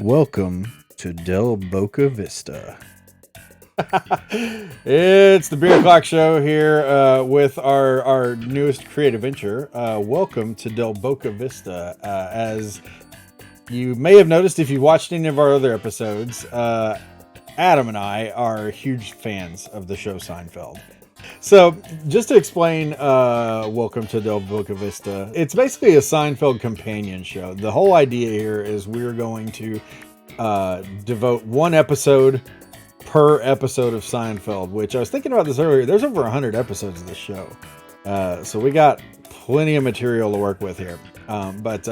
Welcome to Del Boca Vista. It's the Beer O'Clock Show here with our newest creative venture. Welcome to Del Boca Vista. As you may have noticed if you've watched any of our other episodes, Adam and I are huge fans of the show Seinfeld. So, just to explain, welcome to Del Boca Vista. It's basically a Seinfeld companion show. The whole idea here is we're going to devote one episode per episode of Seinfeld, which I was thinking about this earlier. There's over 100 episodes of this show. So we got plenty of material to work with here. But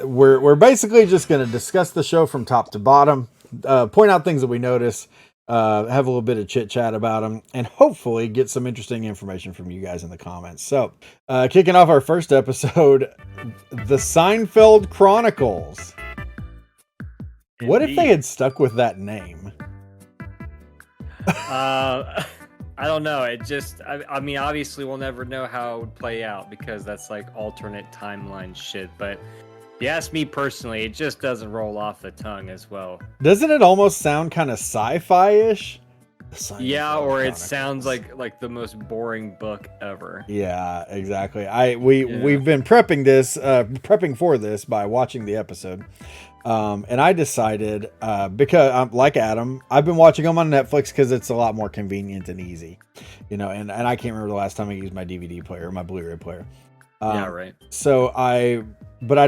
we're basically just going to discuss the show from top to bottom, point out things that we notice, have a little bit of chit chat about them, and hopefully get some interesting information from you guys in the comments. So, kicking off our first episode, the Seinfeld Chronicles. Indeed. What if they had stuck with that name? I don't know. It just, I mean, obviously we'll never know how it would play out because that's like alternate timeline shit. But if you ask me personally, it just doesn't roll off the tongue as well. Doesn't it almost sound kind of sci-fi-ish? Yeah, or it sounds like the most boring book ever. Yeah, exactly. We've been prepping for this by watching the episode. And I decided, because I'm like Adam, I've been watching them on Netflix because it's a lot more convenient and easy, and I can't remember the last time I used my DVD player, my Blu-ray player. Yeah, right. So I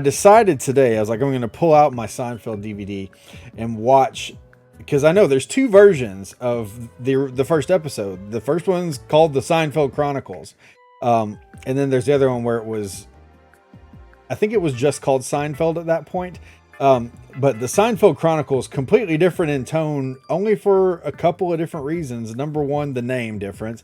decided today, I was like, I'm going to pull out my Seinfeld DVD and watch, because I know there's two versions of the first episode. The first one's called the Seinfeld Chronicles. And then there's the other one where I think it was just called Seinfeld at that point. But the Seinfeld Chronicles completely different in tone, only for a couple of different reasons. Number one, the name difference,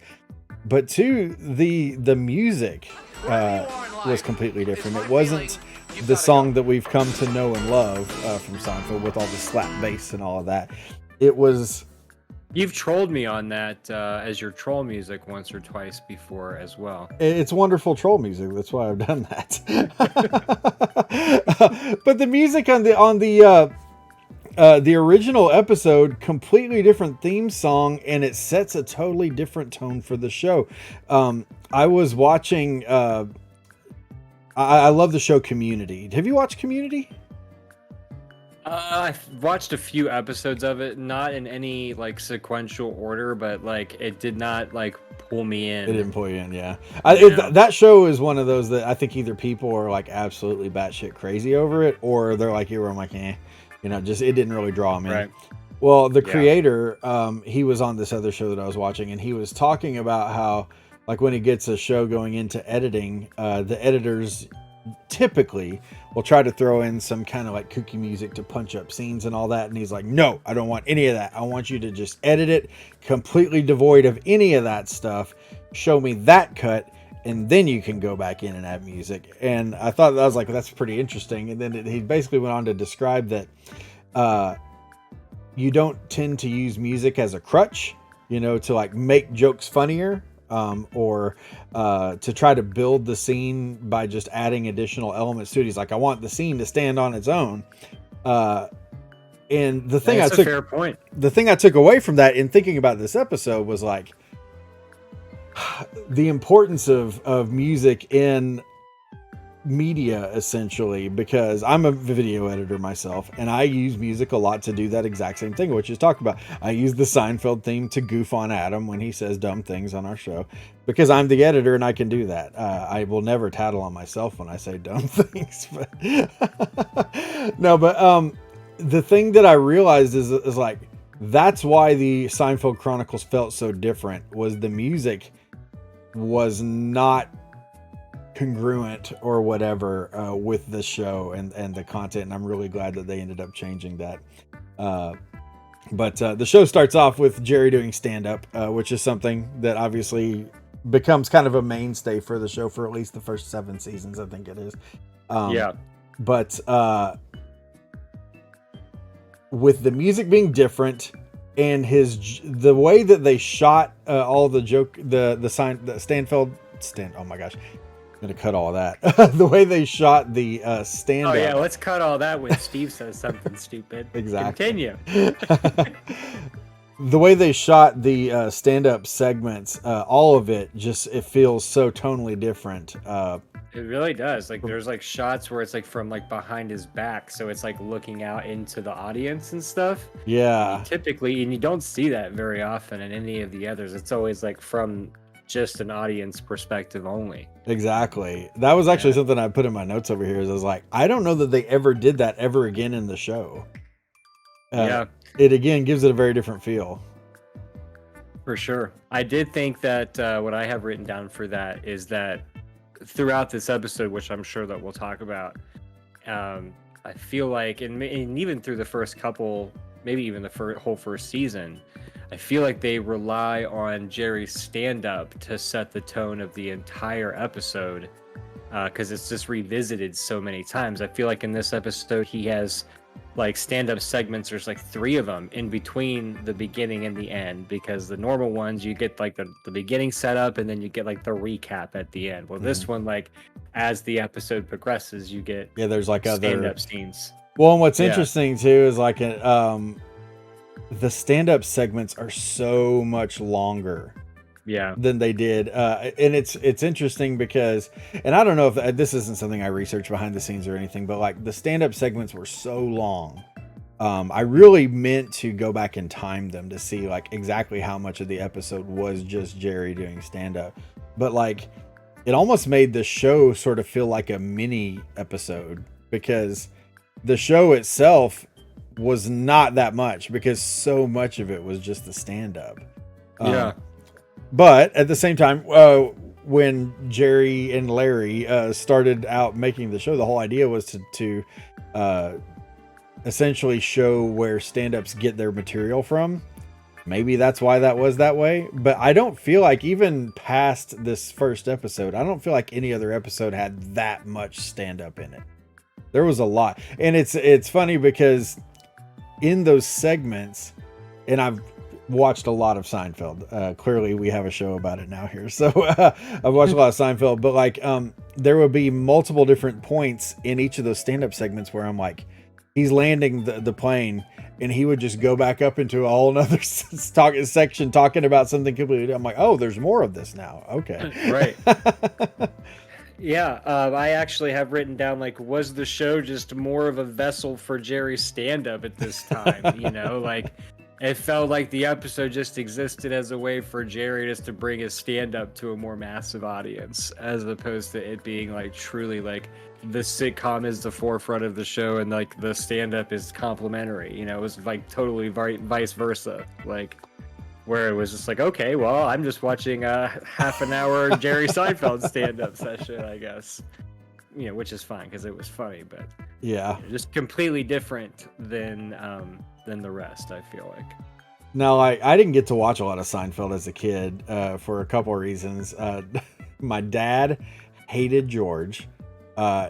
but two, the music was completely different. It wasn't the song that we've come to know and love from Seinfeld with all the slap bass and all of that. It was. You've trolled me on that as your troll music once or twice before as well. It's wonderful troll music. That's why I've done that. But the music on the original episode, completely different theme song, and it sets a totally different tone for the show. I was watching. I love the show Community. Have you watched Community? I've watched a few episodes of it, not in any like sequential order, but like it did not like pull me in. It didn't pull you in, yeah. That show is one of those that I think either people are like absolutely batshit crazy over it, or they're like you, where I'm like, just it didn't really draw me in. Right. Well, the creator, he was on this other show that I was watching, and he was talking about how, like, when he gets a show going into editing, the editors typically will try to throw in some kind of like kooky music to punch up scenes and all that, and he's like, no, I don't want any of that. I want you to just edit it completely devoid of any of that stuff, show me that cut, and then you can go back in and add music. And I thought, I was like, that's pretty interesting. And then he basically went on to describe that you don't tend to use music as a crutch, to like make jokes funnier, or to try to build the scene by just adding additional elements to it. He's like, I want the scene to stand on its own. And the thing fair point. The thing I took away from that in thinking about this episode was like the importance of music in media, essentially, because I'm a video editor myself, and I use music a lot to do that exact same thing, which is talk about. I use the Seinfeld theme to goof on Adam when he says dumb things on our show, because I'm the editor and I can do that. I will never tattle on myself when I say dumb things, but the thing that I realized is like, that's why the Seinfeld Chronicles felt so different, was the music was not congruent or whatever with the show and the content, and I'm really glad that they ended up changing that. But the show starts off with Jerry doing stand-up, which is something that obviously becomes kind of a mainstay for the show for at least the first 7 seasons, I think it is. But with the music being different and the way that they shot all the joke, the gonna cut all that. The way they shot the stand up. Oh yeah, let's cut all that when Steve says something stupid. Exactly. Continue. The way they shot the stand-up segments, all of it it feels so tonally different. It really does. Like there's like shots where it's like from like behind his back, so it's like looking out into the audience and stuff. Yeah. And you don't see that very often in any of the others. It's always like from just an audience perspective only. Exactly. That was actually something I put in my notes over here. Is I was like, I don't know that they ever did that ever again in the show. It again gives it a very different feel. For sure. I did think that what I have written down for that is that throughout this episode, which I'm sure that we'll talk about, I feel like, and even through the first couple, maybe even the whole first season, I feel like they rely on Jerry's stand-up to set the tone of the entire episode, because it's just revisited so many times. I feel like in this episode, he has like stand-up segments. There's like 3 of them in between the beginning and the end, because the normal ones you get like the beginning setup and then you get like the recap at the end. Well, this one, like as the episode progresses, you get there's like stand-up other scenes. Well, and what's interesting too is like the stand-up segments are so much longer than they did, and it's interesting because, and I don't know if this isn't something I researched behind the scenes or anything, but like the stand-up segments were so long. I really meant to go back and time them to see like exactly how much of the episode was just Jerry doing stand-up, but like it almost made the show sort of feel like a mini episode, because the show itself was not that much, because so much of it was just the stand-up. But at the same time, when Jerry and Larry started out making the show, the whole idea was to essentially show where stand-ups get their material from. Maybe that's why that was that way. But I don't feel like, even past this first episode, I don't feel like any other episode had that much stand-up in it. There was a lot. And it's funny because in those segments, and I've watched a lot of Seinfeld. Clearly we have a show about it now here. So I've watched a lot of Seinfeld, but like there will be multiple different points in each of those stand-up segments where I'm like, he's landing the plane and he would just go back up into a whole nother section talking about something completely. I'm like, oh, there's more of this now. Okay. Right. Yeah, I actually have written down, like, was the show just more of a vessel for Jerry's stand-up at this time? You know, like, it felt like the episode just existed as a way for Jerry just to bring his stand-up to a more massive audience, as opposed to it being, like, truly, like, the sitcom is the forefront of the show and, like, the stand-up is complementary. You know, it was, like, totally vice versa. Like, where it was just like, okay, well, I'm just watching a half an hour Jerry Seinfeld stand-up session, I guess. You know, which is fine because it was funny, but yeah, just completely different than the rest, I feel like. Now, I didn't get to watch a lot of Seinfeld as a kid for a couple of reasons. My dad hated George.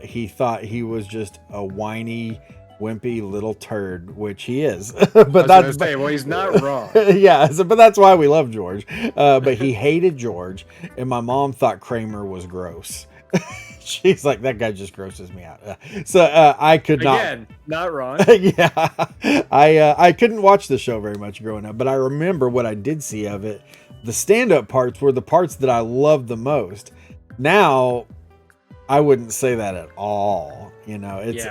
He thought he was just a whiny, wimpy little turd, which he is. But that's well, he's not wrong. Yeah, but that's why we love George. But he hated George, and my mom thought Kramer was gross. She's like, that guy just grosses me out. So I could not wrong. Yeah, I couldn't watch the show very much growing up, but I remember what I did see of it. The stand-up parts were the parts that I loved the most. Now, I wouldn't say that at all. You know, it's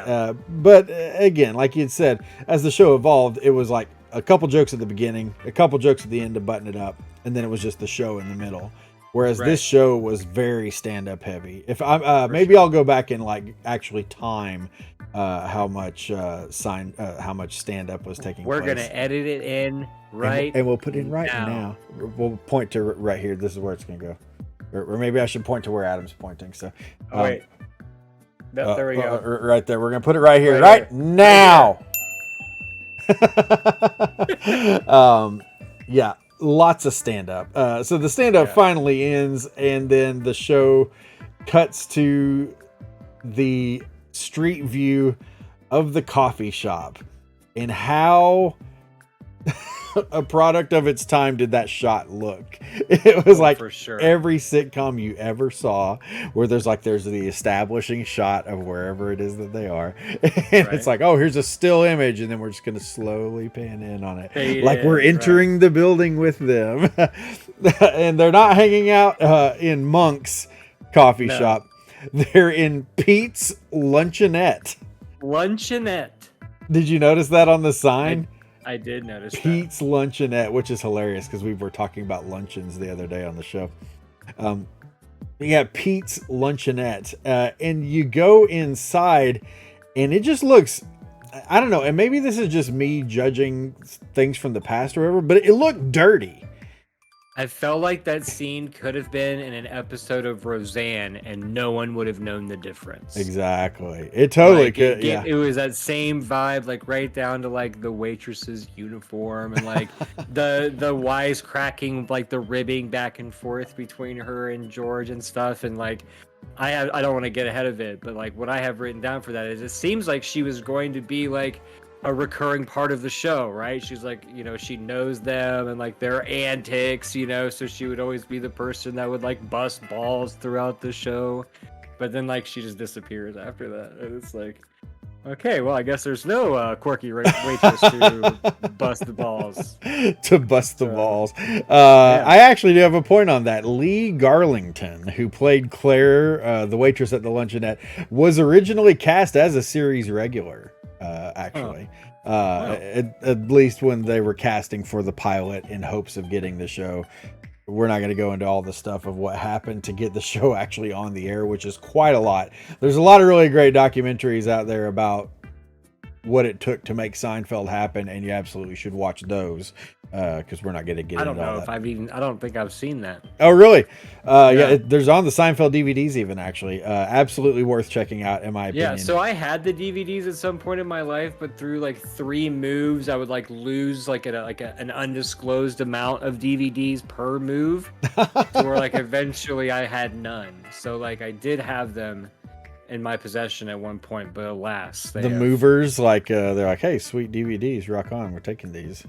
but again, like you'd said, as the show evolved, it was like a couple jokes at the beginning, a couple jokes at the end to button it up, and then it was just the show in the middle. Whereas this show was very stand-up heavy. If I maybe I'll go back and like actually time how much stand-up was taking place. We're gonna edit it in and we'll put it in right now. We'll point to right here. This is where it's gonna go, or maybe I should point to where Adam's pointing. So wait. There we go. Right there. We're going to put it right here. Right now. Yeah. Lots of stand-up. So the stand-up finally ends, and then the show cuts to the street view of the coffee shop. And how a product of its time did that shot look. It was like for sure. every sitcom you ever saw where there's the establishing shot of wherever it is that they are. And it's like, oh, here's a still image, and then we're just going to slowly pan in on it. Like we're entering the building with them. And they're not hanging out in Monk's coffee shop. They're in Pete's Luncheonette. Did you notice that on the sign? I did notice Pete's Luncheonette, which is hilarious because we were talking about luncheons the other day on the show. Yeah, Pete's Luncheonette. And you go inside and it just looks, I don't know, and maybe this is just me judging things from the past or whatever, but it looked dirty. I felt like that scene could have been in an episode of Roseanne and no one would have known the difference. Exactly. It totally could. It was that same vibe, like right down to like the waitress's uniform and like the wisecracking, like the ribbing back and forth between her and George and stuff. And like, I don't want to get ahead of it, but like what I have written down for that is it seems like she was going to be like a recurring part of the show, right? She's like, you know, she knows them and like their antics, you know, so she would always be the person that would like bust balls throughout the show. But then like she just disappears after that. And it's like, okay, well, I guess there's no quirky waitress to bust the balls. To bust the balls. I actually do have a point on that. Lee Garlington, who played Claire, the waitress at the luncheonette, was originally cast as a series regular. Actually, at least when they were casting for the pilot in hopes of getting the show. We're not going to go into all the stuff of what happened to get the show actually on the air, which is quite a lot. There's a lot of really great documentaries out there about what it took to make Seinfeld happen, and you absolutely should watch those because we're not going to get into all that. I don't think I've seen that. Oh, really? There's on the Seinfeld DVDs even, actually. Absolutely worth checking out, in my opinion. Yeah, so I had the DVDs at some point in my life, but through like 3 moves, I would like lose like an undisclosed amount of DVDs per move, to where like eventually I had none. So like I did have them in my possession at one point, but alas, movers, like they're like, hey, sweet DVDs, rock on, we're taking these.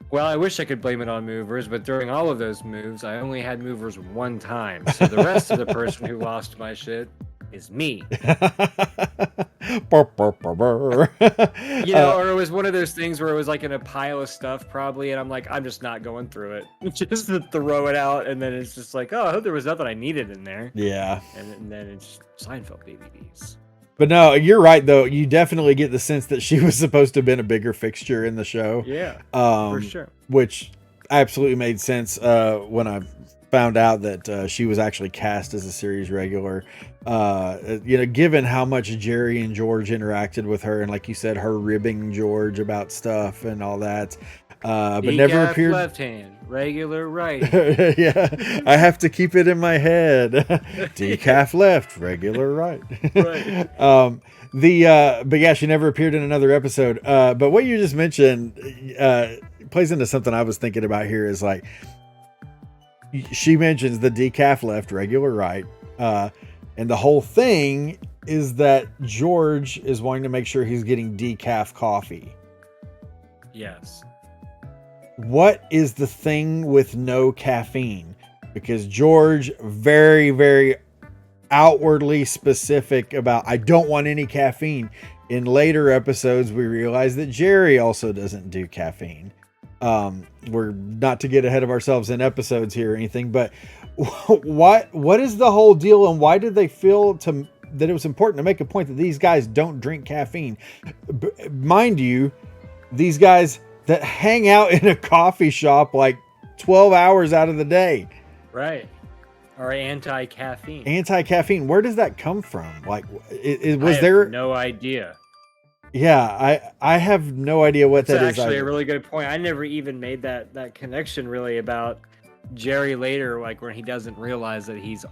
Well, I wish I could blame it on movers, but during all of those moves, I only had movers one time. So the rest of the person who lost my shit is me. You know, or it was one of those things where it was like in a pile of stuff probably, and I'm like, I'm just not going through it. Just to throw it out, and then it's just like, oh, I hope there was nothing I needed in there. Yeah. And then it's Seinfeld DVDs. But no, you're right, though. You definitely get the sense that she was supposed to have been a bigger fixture in the show. Yeah, for sure. Which absolutely made sense when I found out that she was actually cast as a series regular. You know, given how much Jerry and George interacted with her, and like you said, her ribbing George about stuff and all that. But never appeared. Left hand, regular right. Yeah, I have to keep it in my head. Decaf left, regular right. Right. But yeah, she never appeared in another episode. But what you just mentioned plays into something I was thinking about here. Is like she mentions the decaf left, regular right, and the whole thing is that George is wanting to make sure he's getting decaf coffee. Yes. What is the thing with no caffeine? Because George very, very outwardly specific about, I don't want any caffeine. In later episodes, we realize that Jerry also doesn't do caffeine. We're not to get ahead of ourselves in episodes here or anything, but what is the whole deal, and why did they feel that it was important to make a point that these guys don't drink caffeine? Mind you, these guys that hang out in a coffee shop like 12 hours out of the day. Right. Or anti-caffeine. Anti-caffeine. Where does that come from? Like, I have no idea. Yeah, I have no idea what that is. That's actually a really good point. I never even made that connection really about Jerry later, like when he doesn't realize that he's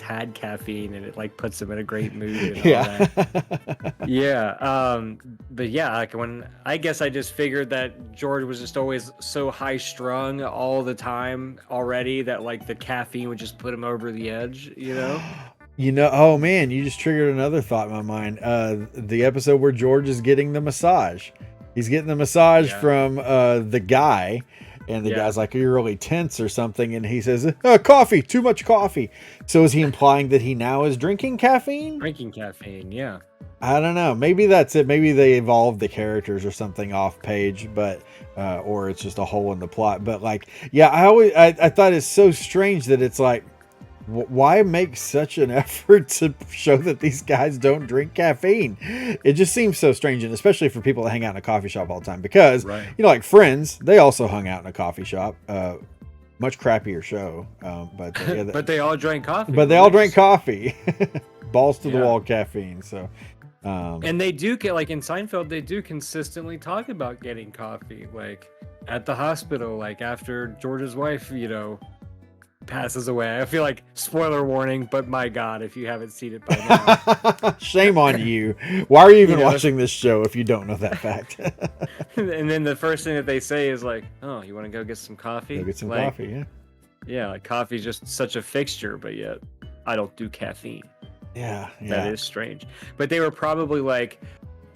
had caffeine and it like puts him in a great mood and all that. Yeah. But yeah, like when I guess I just figured that George was just always so high strung all the time already that like the caffeine would just put him over the edge, you know? You know, oh man, you just triggered another thought in my mind. The episode where George is getting the massage. He's getting the massage Yeah. from the guy, and the Yeah. guy's like, "You're really tense or something," and he says, "Coffee, too much coffee." So is he implying that he now is drinking caffeine? Drinking caffeine, yeah. I don't know. Maybe that's it. Maybe they evolved the characters or something off page, but or it's just a hole in the plot. But like, yeah, I thought it's so strange that it's like, why make such an effort to show that these guys don't drink caffeine? It just seems so strange, and especially for people that hang out in a coffee shop all the time, because Right. you know, like Friends, they also hung out in a coffee shop. Much crappier show, but yeah, But they all drank coffee. but they all drank coffee. Balls to the Yeah. wall caffeine. So. And they do get, like in Seinfeld, they do consistently talk about getting coffee, like at the hospital, like after George's wife, passes away. I feel like spoiler warning, but my God, if you haven't seen it by now. Shame on you. Why are you even You know, watching this show if you don't know that fact? And then the first thing that they say is like, "Oh, you want to go get some coffee?" Go get some Like, coffee, yeah. Yeah, like coffee's just such a fixture, but yet I don't do caffeine. Yeah, That is strange. But they were probably like,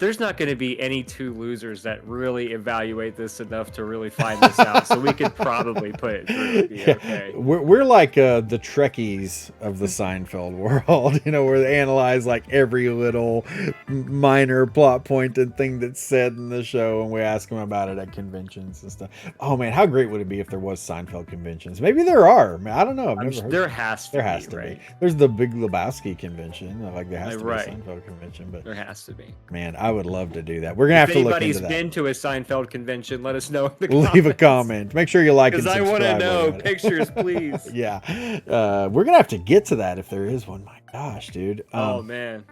there's not going to be any two losers that really evaluate this enough to really find this out. So we could probably put it through. It'd be okay. We're like the Trekkies of the Seinfeld world, you know, where they analyze like every little minor plot point and thing that's said in the show, and we ask them about it at conventions and stuff. Oh man, how great would it be if there was Seinfeld conventions? Maybe there are. I mean, I don't know. I've never heard. There has to There be. has to Right? be. There's the Big Lebowski convention. Like there has to Right. be a Seinfeld convention, but There has to be. man, I would love to do that. We're gonna If have to look into anybody's that. been to a Seinfeld convention, let us know in the Leave a comments. comment. Make sure you like and Because I subscribe. want to know. while you're at it. Pictures, please. Yeah, we're gonna have to get to that if there is one. My gosh, dude. Oh man.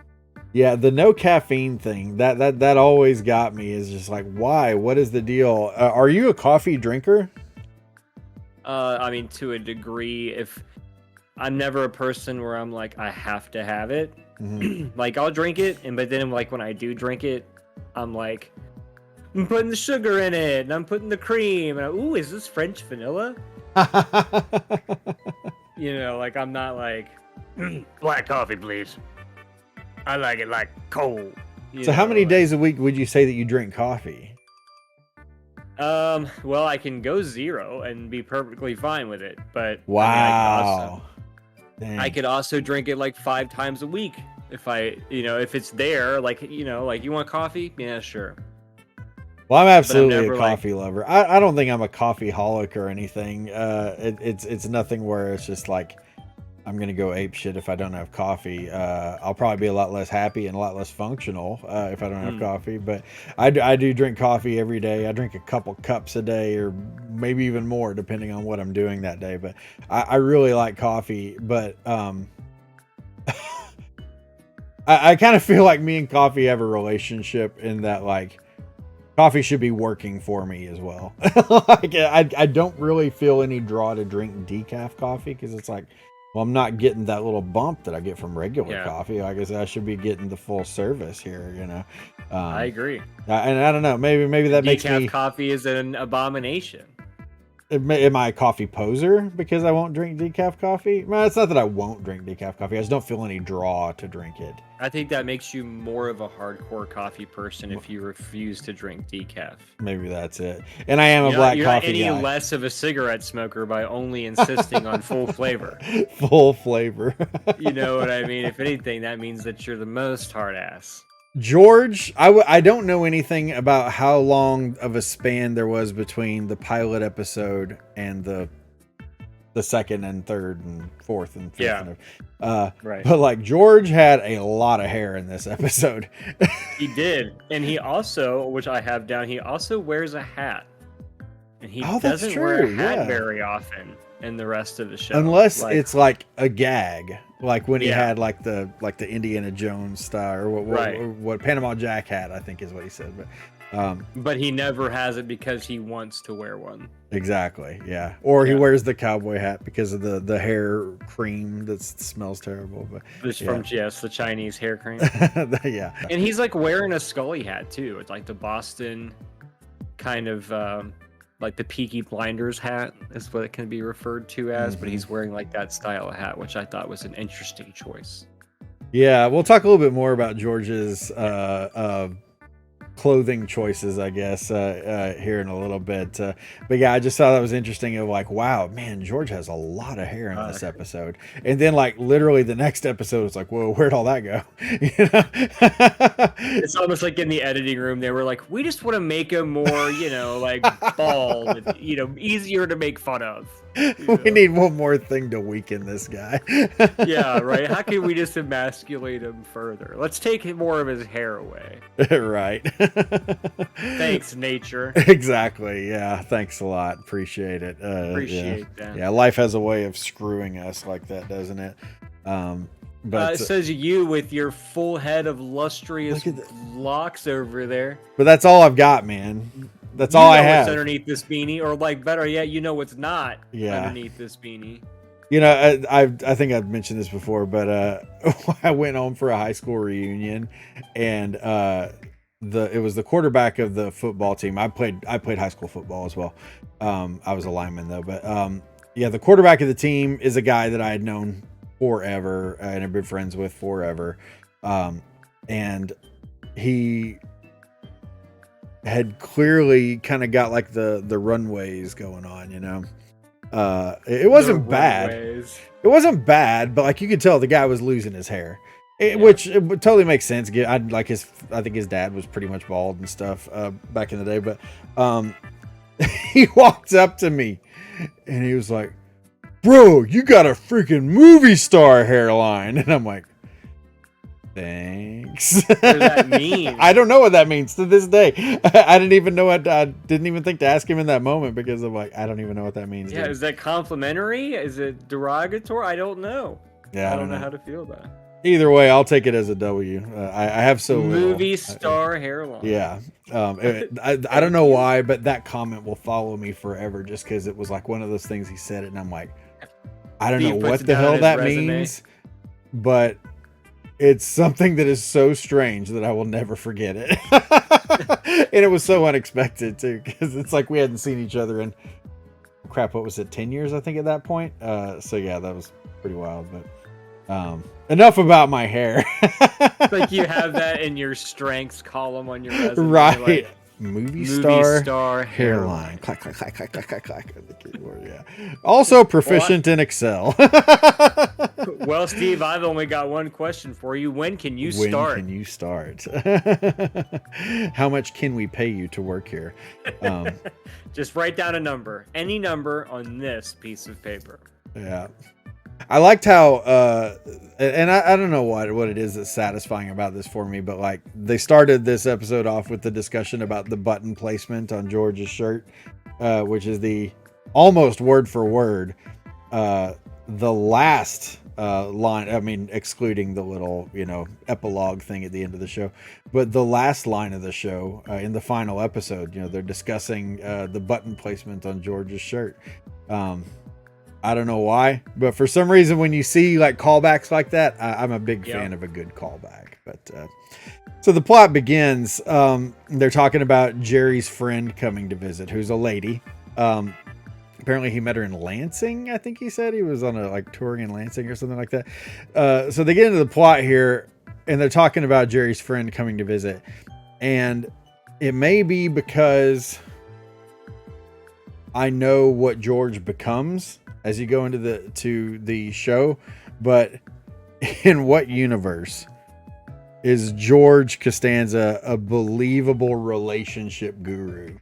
Yeah, the no caffeine thing that always got me. Is just like, why? What is the deal? Are you a coffee drinker? I mean, to a degree. If I'm never a person where I'm like, I have to have it. Mhm. Like I'll drink it, but then like when I do drink it, I'm like, I'm putting the sugar in it, and I'm putting the cream, and ooh, is this French vanilla? Like I'm not like black coffee, please. I like it like cold. So how many days a week would you say that you drink coffee? Well, I can go 0 and be perfectly fine with it, but Wow. I could also drink it like 5 times a week if if it's there, like you want coffee? Yeah, sure. Well, I'm absolutely never, a coffee lover. I don't think I'm a coffee holic or anything. It's nothing where it's just like I'm gonna go ape shit if I don't have coffee. I'll probably be a lot less happy and a lot less functional if I don't have coffee. But I do drink coffee every day. I drink a couple cups a day, or maybe even more, depending on what I'm doing that day. But I really like coffee. But I kind of feel like me and coffee have a relationship in that like coffee should be working for me as well. Like I don't really feel any draw to drink decaf coffee because it's like, well, I'm not getting that little bump that I get from regular coffee. I guess I should be getting the full service here, I agree. And I don't know, maybe that makes me. Decaf coffee is an abomination. Am I a coffee poser because I won't drink decaf coffee? Well, it's not that I won't drink decaf coffee. I just don't feel any draw to drink it. I think that makes you more of a hardcore coffee person if you refuse to drink decaf. Maybe that's it. And I am a black you're coffee not any guy. less of a cigarette smoker by only insisting on full flavor. Full flavor. You know what I mean? If anything, that means that you're the most hard ass. George, I don't know anything about how long of a span there was between the pilot episode and the second and third and fourth and fifth. Yeah. Right. But like George had a lot of hair in this episode. He did. And he also, which I have down, he also wears a hat. And he doesn't wear a hat very often in the rest of the show. Unless it's like a gag. Like when he had like the Indiana Jones style or what Panama Jack hat, I think is what he said. But he never has it because he wants to wear one. Exactly, yeah. Or he wears the cowboy hat because of the hair cream that smells terrible. But From the Chinese hair cream. Yeah. And he's like wearing a Scully hat too. It's like the Boston kind of like the Peaky Blinders hat is what it can be referred to as, but he's wearing like that style of hat, which I thought was an interesting choice. Yeah, we'll talk a little bit more about George's clothing choices, I guess, here in a little bit. But yeah, I just thought that was interesting. Of like, wow, man, George has a lot of hair in this episode, and then like literally the next episode, it's like, whoa, where'd all that go? You know? It's almost like in the editing room, they were like, we just want to make him more, like bald, easier to make fun of. We need one more thing to weaken this guy. Yeah, right. How can we just emasculate him further? Let's take more of his hair away. Right. Thanks, nature. Exactly. Yeah. Thanks a lot. Appreciate it. Appreciate that. Yeah. Life has a way of screwing us like that, doesn't it? But it says you with your full head of lustrous locks over there. But that's all I've got, man. That's all I have. What's underneath this beanie, or like better yet, you know what's not underneath this beanie. I think I've mentioned this before, but I went home for a high school reunion, and it was the quarterback of the football team. I played high school football as well. I was a lineman though, but the quarterback of the team is a guy that I had known forever and have been friends with forever, and he had clearly kind of got like the runways going on, it wasn't bad. It wasn't bad, but like you could tell the guy was losing his hair, which it totally makes sense. I think his dad was pretty much bald and stuff back in the day, but he walked up to me and he was like, bro, you got a freaking movie star hairline. And I'm like, thanks. What does that mean? I don't know what that means to this day. I didn't even know what. I didn't even think to ask him in that moment because I'm like, I don't even know what that means. Yeah, dude. Is that complimentary? Is it derogatory? I don't know. Yeah, I don't know how to feel about it. Either way, I'll take it as a W. I have so movie star hairline. Yeah. I don't know why, but that comment will follow me forever just because it was like one of those things he said it, and I'm like, I don't know what the hell that means, but it's something that is so strange that I will never forget it. And it was so unexpected too, because it's like we hadn't seen each other in what was it, 10 years, I think, at that point. So yeah, that was pretty wild, but enough about my hair. Like you have that in your strengths column on your resume. Right. Like, movie star hairline. Clack, clack, clack, clack, clack, clack, clack on the keyboard, yeah. Also proficient in Excel. Well, Steve, I've only got one question for you. When can you start? When can you start? How much can we pay you to work here? Just write down a number. Any number on this piece of paper. Yeah. I liked how, and I don't know what it is that's satisfying about this for me, but like they started this episode off with the discussion about the button placement on George's shirt, which is the almost word for word, the last line. I mean, excluding the little, epilogue thing at the end of the show, but the last line of the show in the final episode, they're discussing the button placement on George's shirt. I don't know why, but for some reason, when you see like callbacks like that, I'm a big fan of a good callback. But so the plot begins. They're talking about Jerry's friend coming to visit, who's a lady. Apparently, he met her in Lansing. I think he said he was on a touring in Lansing or something like that. So they get into the plot here, and they're talking about Jerry's friend coming to visit, and it may be because I know what George becomes as you go into the show, but in what universe is George Costanza a believable relationship guru?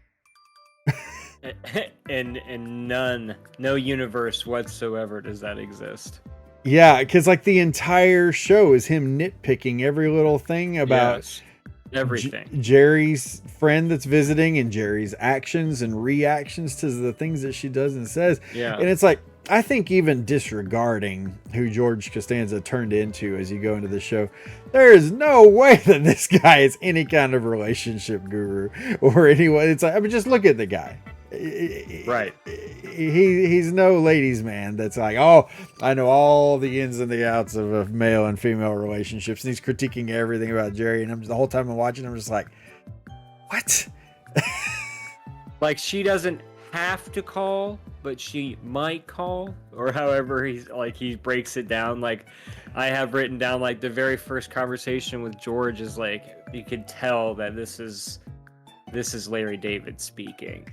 In no universe whatsoever does that exist. Yeah, because like the entire show is him nitpicking every little thing about everything. Jerry's friend that's visiting and Jerry's actions and reactions to the things that she does and says. Yeah. And it's like, I think even disregarding who George Costanza turned into as you go into the show, there is no way that this guy is any kind of relationship guru or anyone. It's like, I mean, just look at the guy. Right. He's no ladies man that's like, oh, I know all the ins and the outs of male and female relationships, and he's critiquing everything about Jerry, and the whole time I'm watching, I'm just like, what? Like, she doesn't have to call but she might call, or however he breaks it down. Like, I have written down like the very first conversation with George is like you can tell that this is Larry David speaking.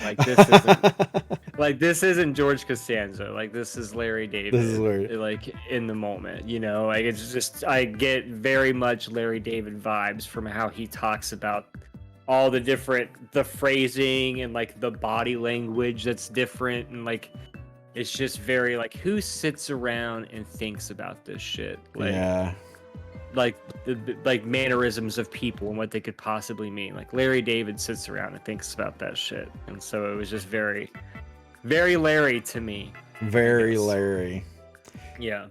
This isn't George Costanza. Like, this is Larry David. This is Larry. Like, in the moment, you know. Like, it's just, I get very much Larry David vibes from how he talks about all the phrasing and like the body language that's different, and like it's just very like, who sits around and thinks about this shit? Like, yeah. Like like mannerisms of people and what they could possibly mean. Like, Larry David sits around and thinks about that shit, and so it was just very, very Larry to me. Very Larry. Yeah.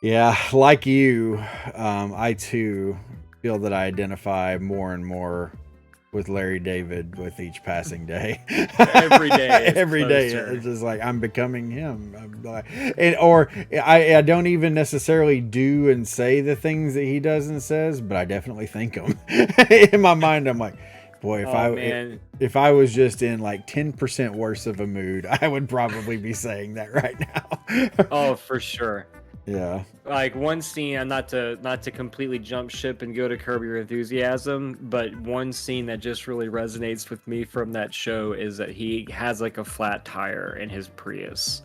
Yeah, like you, I too feel that I identify more and more with Larry David with each passing day. Every day. Every day. It's just like I'm becoming him. I don't even necessarily do and say the things that he does and says, but I definitely think them. In my mind, I'm like, boy, if I was just in like 10% worse of a mood, I would probably be saying that right now. Oh, for sure. Yeah. Like, one scene, not to completely jump ship and go to Curb Your Enthusiasm, but one scene that just really resonates with me from that show is that he has like a flat tire in his Prius,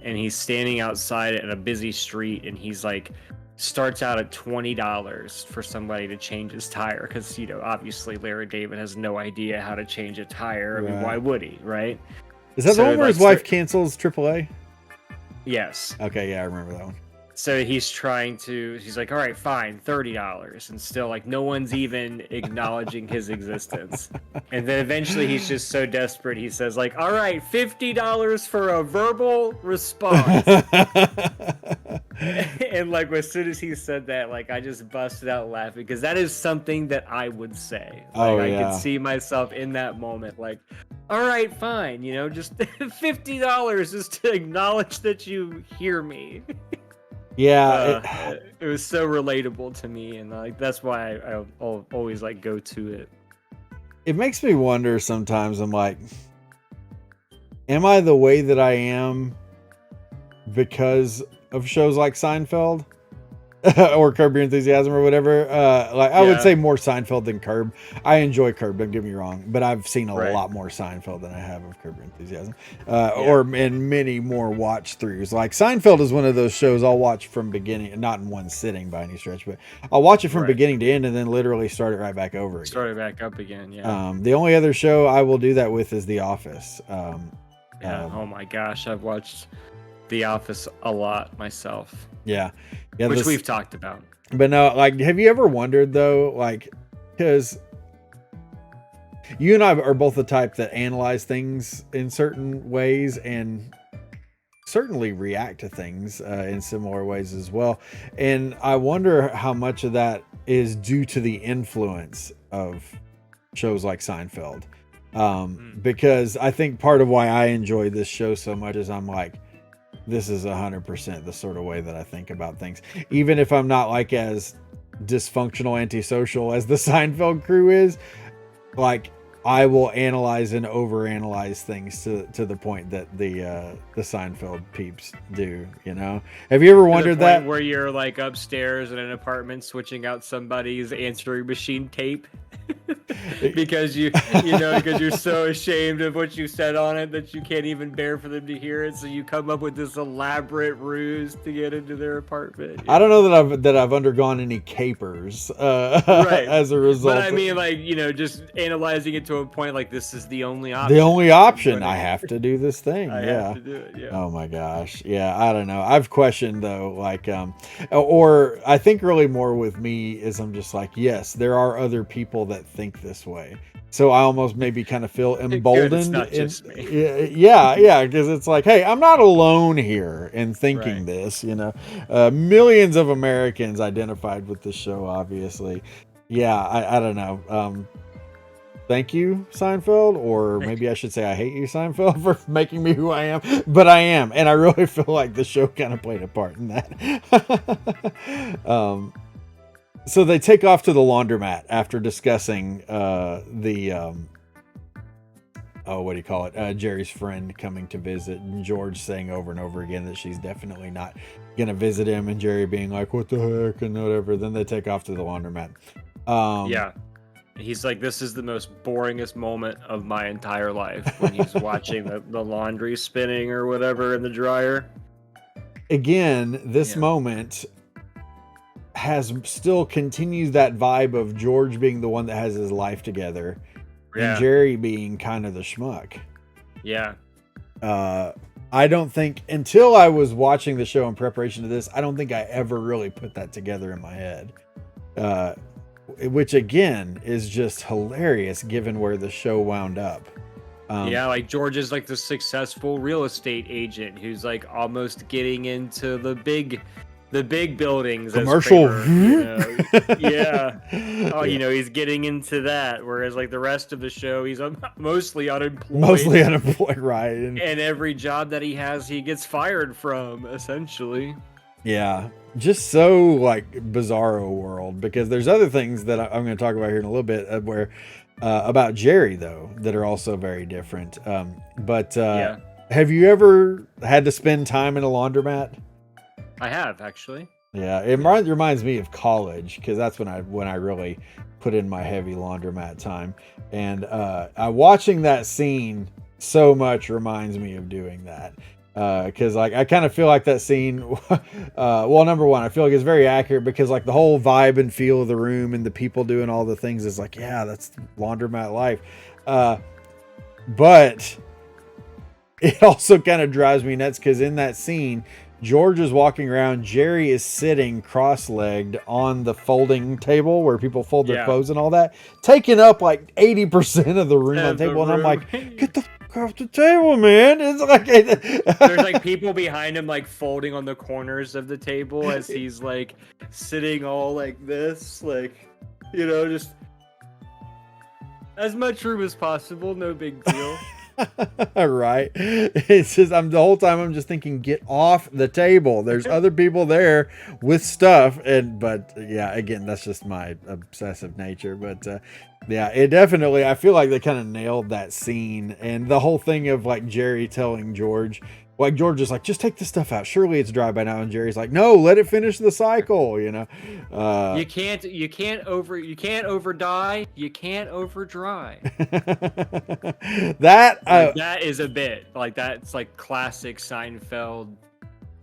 and he's standing outside in a busy street, and he's like, starts out at $20 for somebody to change his tire, because, you know, obviously Larry David has no idea how to change a tire. I mean, why would he, right? Is that the one where his wife cancels AAA? Yes. Okay, yeah, I remember that one. So he's like, all right, fine, $30. And still, like, no one's even acknowledging his existence. And then eventually he's just so desperate, he says, like, all right, $50 for a verbal response. And, like, as soon as he said that, like, I just busted out laughing, because that is something that I would say. Like, I could see myself in that moment, like, all right, fine, you know, just $50 just to acknowledge that you hear me. Yeah, it was so relatable to me, and like that's why I'll always like go to it. It makes me wonder sometimes. I'm like, am I the way that I am because of shows like Seinfeld? Or Curb Your Enthusiasm or whatever. I would say more Seinfeld than Curb. I enjoy Curb, don't get me wrong, but I've seen a lot more Seinfeld than I have of Curb Your Enthusiasm. And many more watch throughs. Like, Seinfeld is one of those shows I'll watch from beginning, not in one sitting by any stretch, but I'll watch it from beginning to end and then literally start it right back over again. Start it back up again, yeah. The only other show I will do that with is The Office. Oh my gosh, I've watched The Office a lot myself. Yeah, which we've talked about. But no, like, have you ever wondered though, like, because you and I are both the type that analyze things in certain ways and certainly react to things in similar ways as well. And I wonder how much of that is due to the influence of shows like Seinfeld. Because I think part of why I enjoy this show so much is I'm like, this is 100% the sort of way that I think about things. Even if I'm not like as dysfunctional, antisocial as the Seinfeld crew is, like, I will analyze and overanalyze things to the point that the Seinfeld peeps do, you know? Have you ever wondered that? Where you're like upstairs in an apartment switching out somebody's answering machine tape? because because you're so ashamed of what you said on it that you can't even bear for them to hear it, so you come up with this elaborate ruse to get into their apartment. I don't know that I've undergone any capers as a result. But I mean, like, you know, just analyzing it to a point like, this is the only option. The only option. I have to do this thing. I have to do it. Yeah. Oh my gosh. Yeah, I don't know. I've questioned though, like, or I think really more with me is I'm just like, yes, there are other people that think this way. So I almost maybe kind of feel emboldened. Good, it's not just me. Yeah, because it's like, hey, I'm not alone here in thinking this, you know. Millions of Americans identified with this show, obviously. Yeah, I don't know. Thank you, Seinfeld, or maybe I should say I hate you, Seinfeld, for making me who I am. But I am, and I really feel like the show kind of played a part in that. So they take off to the laundromat after discussing the what do you call it? Jerry's friend coming to visit, and George saying over and over again that she's definitely not gonna visit him, and Jerry being like, "What the heck?" and whatever. Then they take off to the laundromat. Yeah. He's like, this is the most boringest moment of my entire life when he's watching the laundry spinning or whatever in the dryer. Again, this moment still continues that vibe of George being the one that has his life together, and Jerry being kind of the schmuck. Yeah. I don't think, until I was watching the show in preparation to this, I don't think I ever really put that together in my head. Which again is just hilarious given where the show wound up. Yeah, like George is like the successful real estate agent who's like almost getting into the big buildings. Commercial. Yeah. Oh, he's getting into that. Whereas like the rest of the show, he's mostly unemployed. Right. And every job that he has, he gets fired from, essentially. Yeah. Just so like bizarro world, because there's other things that I'm going to talk about here in a little bit where about Jerry though that are also very different. Have you ever had to spend time in a laundromat? I have, actually. Yeah, it reminds me of college, because that's when I really put in my heavy laundromat time, and watching that scene so much reminds me of doing that. Because like I kind of feel like that scene, well, number one, I feel like it's very accurate, because like the whole vibe and feel of the room and the people doing all the things is like, yeah, that's laundromat life. But it also kind of drives me nuts, because in that scene, George is walking around, Jerry is sitting cross-legged on the folding table where people fold their clothes and all that, taking up like 80% of the room on the table. And I'm like, get the fuck off the table, man. It's like there's like people behind him like folding on the corners of the table as he's like sitting all like this, like, just as much room as possible, no big deal. Right. It's just the whole time I'm just thinking, get off the table. There's other people there with stuff, but again, that's just my obsessive nature. But it definitely, I feel like they kind of nailed that scene, and the whole thing of like Jerry telling George, like George is like, just take the stuff out, surely it's dry by now, and Jerry's like, no, let it finish the cycle. You can't over dye, you can't over dry. That is a bit like that's like classic Seinfeld,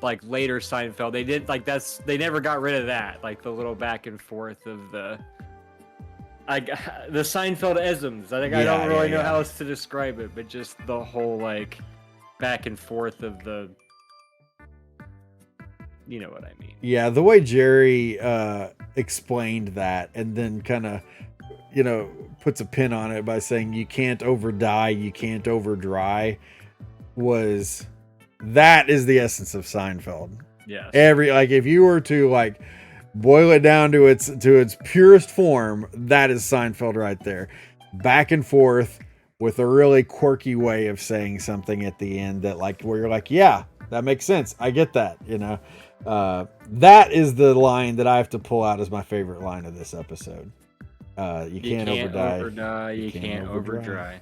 like later Seinfeld. They did like they never got rid of that, like the little back and forth of the Seinfeld-isms. I don't really know how else to describe it, but just the whole like back and forth of the, you know what I mean. Yeah, the way Jerry explained that, and then kind of, puts a pin on it by saying you can't over dye, you can't over dry, that is the essence of Seinfeld. Yes. If you were to like boil it down to its purest form, that is Seinfeld right there. Back and forth with a really quirky way of saying something at the end that like, where you're like, yeah, that makes sense. I get that, that is the line that I have to pull out as my favorite line of this episode. You can't over dye, you can't over dry.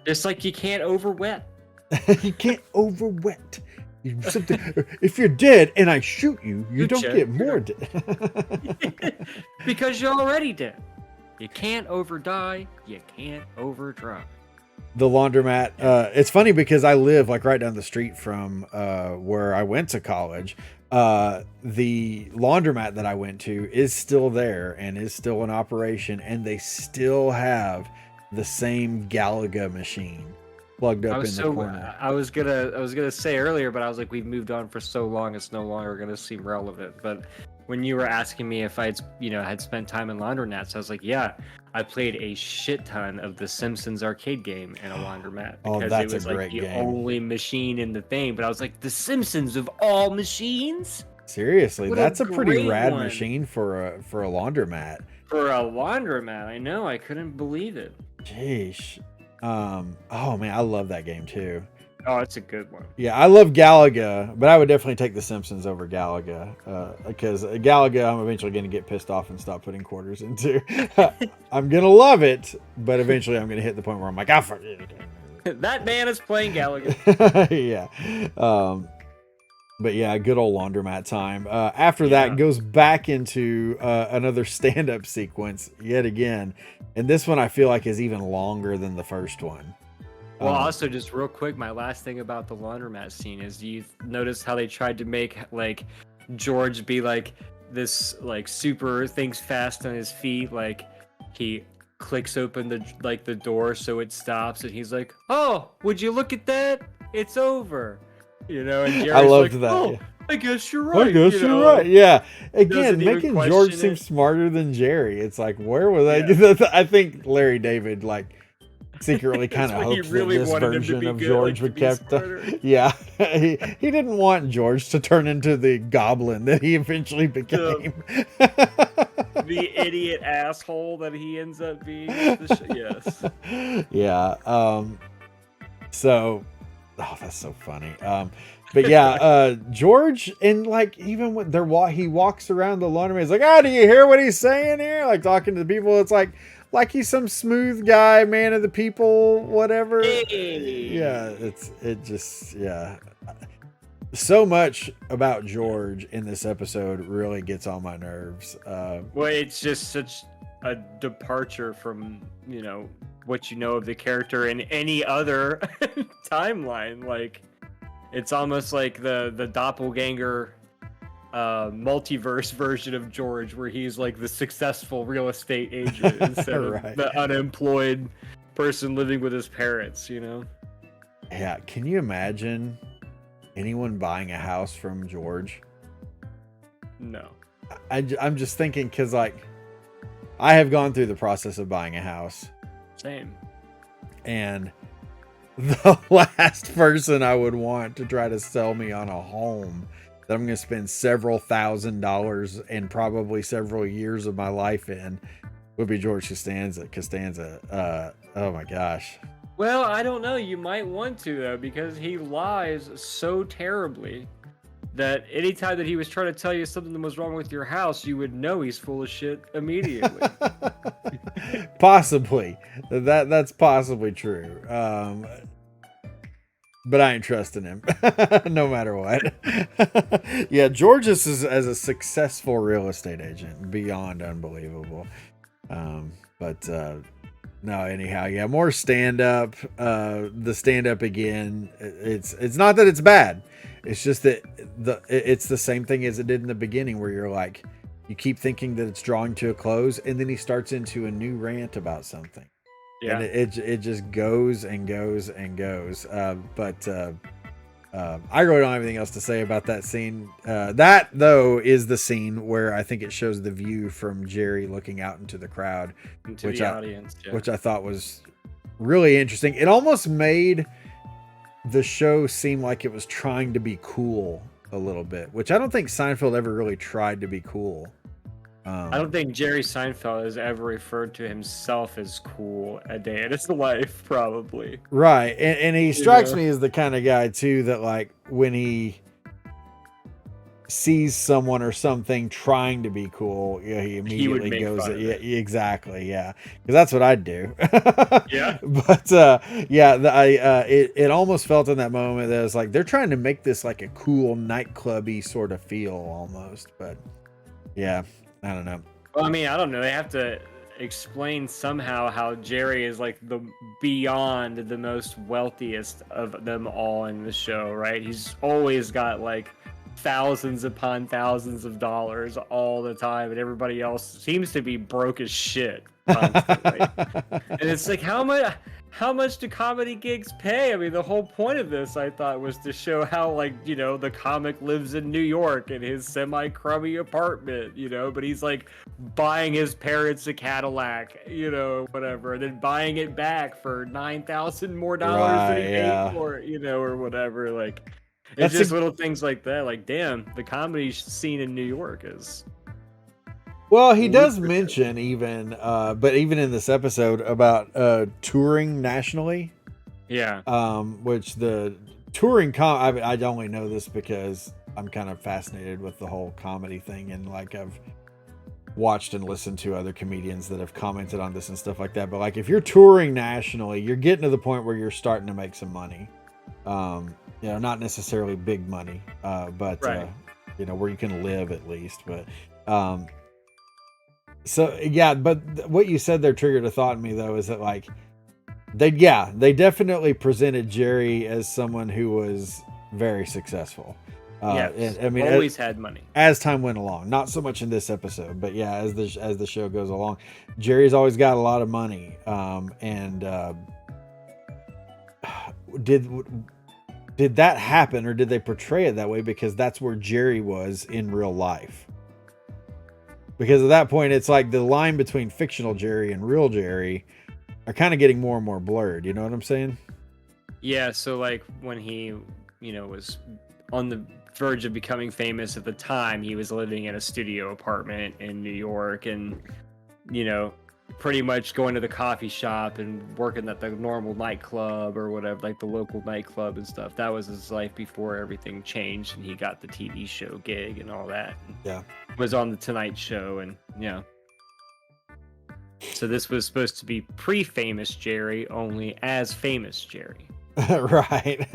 Just like you can't over wet. You can't over wet. If you're dead and I shoot you, you don't get more dead. Because you're already dead. You can't over dye, you can't over dry. The laundromat. It's funny because I live like right down the street from where I went to college. The laundromat that I went to is still there and is still in operation, and they still have the same Galaga machine plugged up in the corner. I was gonna say earlier, but I was like, we've moved on for so long, it's no longer gonna seem relevant. But when you were asking me if I'd spent time in laundromats, I was like, yeah, I played a shit ton of the Simpsons arcade game in a laundromat, because that's it was a like great the game. only machine in the thing. But I was like, the Simpsons of all machines? Seriously, that's a pretty rad one. machine for a laundromat. For a laundromat, I know, I couldn't believe it. Jeez. Oh man, I love that game too. Oh, it's a good one. Yeah, I love Galaga, but I would definitely take The Simpsons over Galaga because Galaga, I'm eventually going to get pissed off and stop putting quarters into. I'm going to love it, but eventually I'm going to hit the point where I'm like, fuck it. That man is playing Galaga. Yeah. But yeah, good old laundromat time. After that goes back into another stand-up sequence yet again. And this one I feel like is even longer than the first one. Well, also just real quick, my last thing about the laundromat scene is you notice how they tried to make like George be like this like super thinks fast on his feet, like he clicks open the door so it stops and he's like, "Oh, would you look at that? It's over." You know, and Jerry's I loved like, that. "Oh, yeah. I guess you're right." I guess you're right. Yeah. Again, Doesn't even making question George it. seem smarter than Jerry. It's like, where was I? Yeah. I think Larry David like secretly kind of That's what he hoped really that this wanted him to version be of good, George like, would to be kept. smarter. Yeah, he didn't want George to turn into the goblin that he eventually became. The idiot asshole that he ends up being. Yes. Yeah. So, oh, that's so funny. But yeah, George, and like even when he walks around the laundromat, he's like, "Oh, do you hear what he's saying here?" Like talking to the people. It's like he's some smooth guy, man of the people, whatever. Hey. Yeah, yeah. So much about George in this episode really gets on my nerves. Well, it's just such a departure from what you know of the character in any other timeline. Like, it's almost like the doppelganger multiverse version of George, where he's like the successful real estate agent instead of the unemployed person living with his parents. Yeah, can you imagine anyone buying a house from George? No. I'm just thinking because like I have gone through the process of buying a house. Same. And the last person I would want to try to sell me on a home that I'm going to spend several $1,000s and probably several years of my life in would be George Costanza. Oh my gosh. Well, I don't know. You might want to, though, because he lies so terribly that anytime that he was trying to tell you something that was wrong with your house, you would know he's full of shit immediately. Possibly. That's possibly true. But I ain't trusting him no matter what. Yeah, George is as a successful real estate agent, beyond unbelievable. No, anyhow, yeah, more stand-up. The stand-up again, it's not that it's bad. It's just that it's the same thing as it did in the beginning, where you're like, you keep thinking that it's drawing to a close, and then he starts into a new rant about something. Yeah. And it just goes and goes and goes. I really don't have anything else to say about that scene. That, though, is the scene where I think it shows the view from Jerry looking out into the crowd, the audience, which I thought was really interesting. It almost made the show seem like it was trying to be cool a little bit, which I don't think Seinfeld ever really tried to be cool. I don't think Jerry Seinfeld has ever referred to himself as cool a day in his life, probably. Right. And he strikes me as the kind of guy, too, that like when he sees someone or something trying to be cool, yeah, he immediately goes, yeah, exactly. Yeah. Because that's what I'd do. Yeah. But it almost felt in that moment that it was like they're trying to make this like a cool nightclubby sort of feel almost. But yeah. I don't know. Well, I mean, I don't know. They have to explain somehow how Jerry is like the beyond the most wealthiest of them all in the show, right? He's always got like thousands upon thousands of dollars all the time, and everybody else seems to be broke as shit constantly. And it's like, how much do comedy gigs pay? I mean, the whole point of this, I thought, was to show how, like, the comic lives in New York in his semi-crummy apartment, but he's like buying his parents a Cadillac, whatever, and then buying it back for $9,000 more than he paid for it, or whatever. Like, it's just little things like that. Like, damn, the comedy scene in New York is. Well, he does mention even in this episode about touring nationally. Yeah. Which the touring I only know this because I'm kind of fascinated with the whole comedy thing, and like I've watched and listened to other comedians that have commented on this and stuff like that. But like if you're touring nationally, you're getting to the point where you're starting to make some money. Not necessarily big money, but Right. where you can live at least. But so yeah, but what you said there triggered a thought in me though, is that like they definitely presented Jerry as someone who was very successful. Yes. I mean, always had money. as time went along, not so much in this episode, but yeah, as the show goes along, Jerry's always got a lot of money. Did that happen, or did they portray it that way because that's where Jerry was in real life? Because at that point, it's like the line between fictional Jerry and real Jerry are kind of getting more and more blurred. You know what I'm saying? Yeah, so like when he, was on the verge of becoming famous at the time, he was living in a studio apartment in New York and, pretty much going to the coffee shop and working at the normal nightclub or whatever, like the local nightclub and stuff. That was his life before everything changed and he got the TV show gig and all that. Yeah. Was on the Tonight Show and, So this was supposed to be pre-famous Jerry, only as famous Jerry. Right.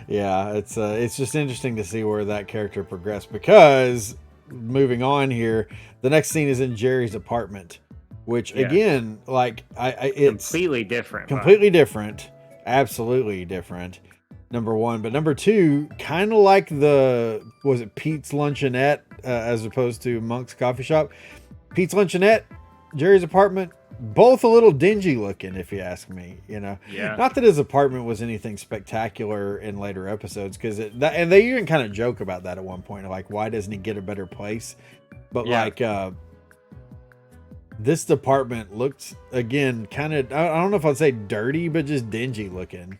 Yeah, it's just interesting to see where that character progressed, because moving on here, the next scene is in Jerry's apartment, which again, like it's completely different. Absolutely different. Number one, but number two, kind of like was it Pete's Luncheonette as opposed to Monk's Coffee Shop? Pete's Luncheonette, Jerry's apartment, both a little dingy looking, if you ask me. Yeah. Not that his apartment was anything spectacular in later episodes, because and they even kind of joke about that at one point, like why doesn't he get a better place? But like this apartment looked again kind of, I don't know if I'd say dirty, but just dingy looking.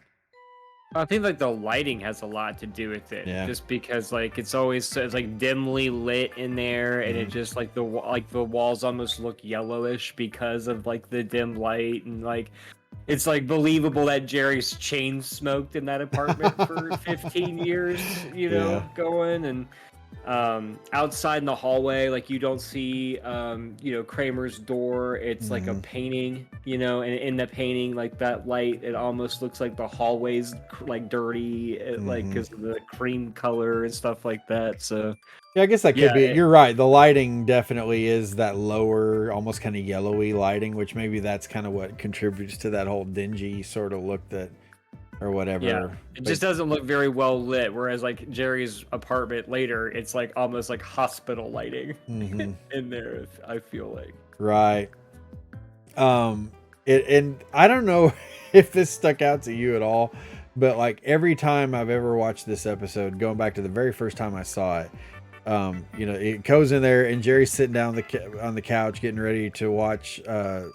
I think like the lighting has a lot to do with it, just because like it's like dimly lit in there, and it just like the walls almost look yellowish because of like the dim light, and like it's like believable that Jerry's chain smoked in that apartment for 15 years, going. And outside in the hallway, like you don't see Kramer's door. It's like a painting, and in the painting, like that light, it almost looks like the hallway's like dirty, like because of the cream color and stuff like that. So yeah, I guess that could be it. You're right, the lighting definitely is that lower, almost kind of yellowy lighting, which maybe that's kind of what contributes to that whole dingy sort of look or whatever. Yeah, it just doesn't look very well lit. Whereas like Jerry's apartment later, it's like almost like hospital lighting in there. I feel like. Right. And I don't know if this stuck out to you at all, but like every time I've ever watched this episode, going back to the very first time I saw it, it goes in there and Jerry's sitting down on the couch getting ready to watch the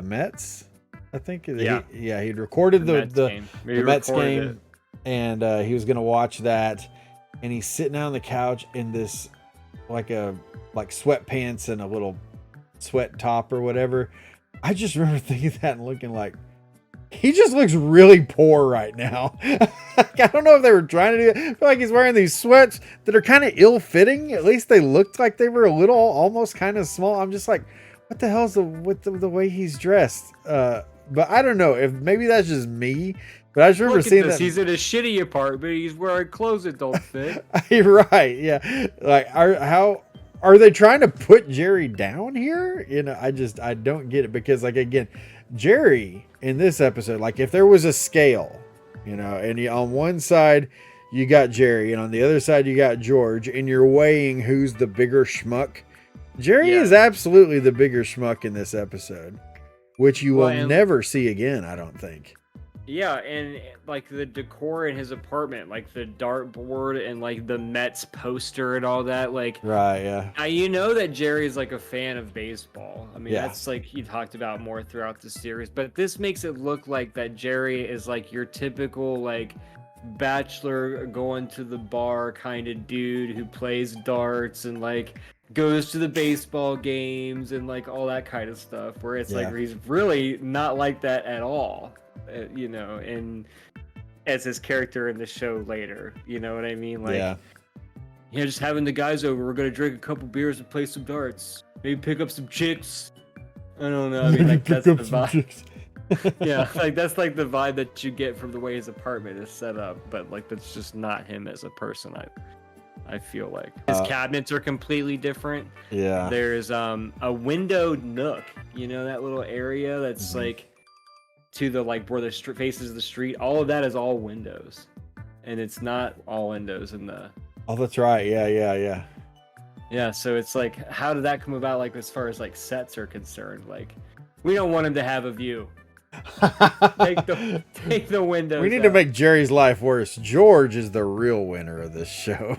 Mets. I think he'd recorded the Mets game, and he was gonna watch that, and he's sitting down on the couch in this like sweatpants and a little sweat top or whatever. I just remember thinking that and looking like, he just looks really poor right now. I don't know if they were trying to do it. I feel like he's wearing these sweats that are kind of ill-fitting. At least they looked like they were a little, almost kind of small. I'm just like, what the hell's with the way he's dressed? But I don't know if maybe that's just me. But I just remember seeing that he's in a shitty apartment. He's wearing clothes that don't fit. You're right. Yeah. Like, how are they trying to put Jerry down here? I don't get it, because like, again, Jerry in this episode, like if there was a scale, and on one side you got Jerry and on the other side you got George, and you're weighing who's the bigger schmuck, Jerry is absolutely the bigger schmuck in this episode, which you will never see again, I don't think. Yeah, and like the decor in his apartment, like the dartboard and like the Mets poster and all that, like right, yeah. Now that Jerry's like a fan of baseball. I mean, that's like he talked about more throughout the series, but this makes it look like that Jerry is like your typical like bachelor going to the bar kind of dude who plays darts and like goes to the baseball games and like all that kind of stuff, where it's like he's really not like that at all. And as his character in the show later. You know what I mean? Like, Yeah. just having the guys over. We're gonna drink a couple beers and play some darts. Maybe pick up some chicks. I don't know. I mean, like that's the vibe. Yeah, like that's like the vibe that you get from the way his apartment is set up. But like that's just not him as a person. I feel like his cabinets are completely different. Yeah. There's a windowed nook. You know that little area that's like to the like where the faces the street. All of that is all windows, and it's not all windows in the. Oh, that's right. Yeah. Yeah, so it's like, how did that come about? Like, as far as like sets are concerned, like, we don't want him to have a view. Take the windows. We need to make Jerry's life worse. George is the real winner of this show.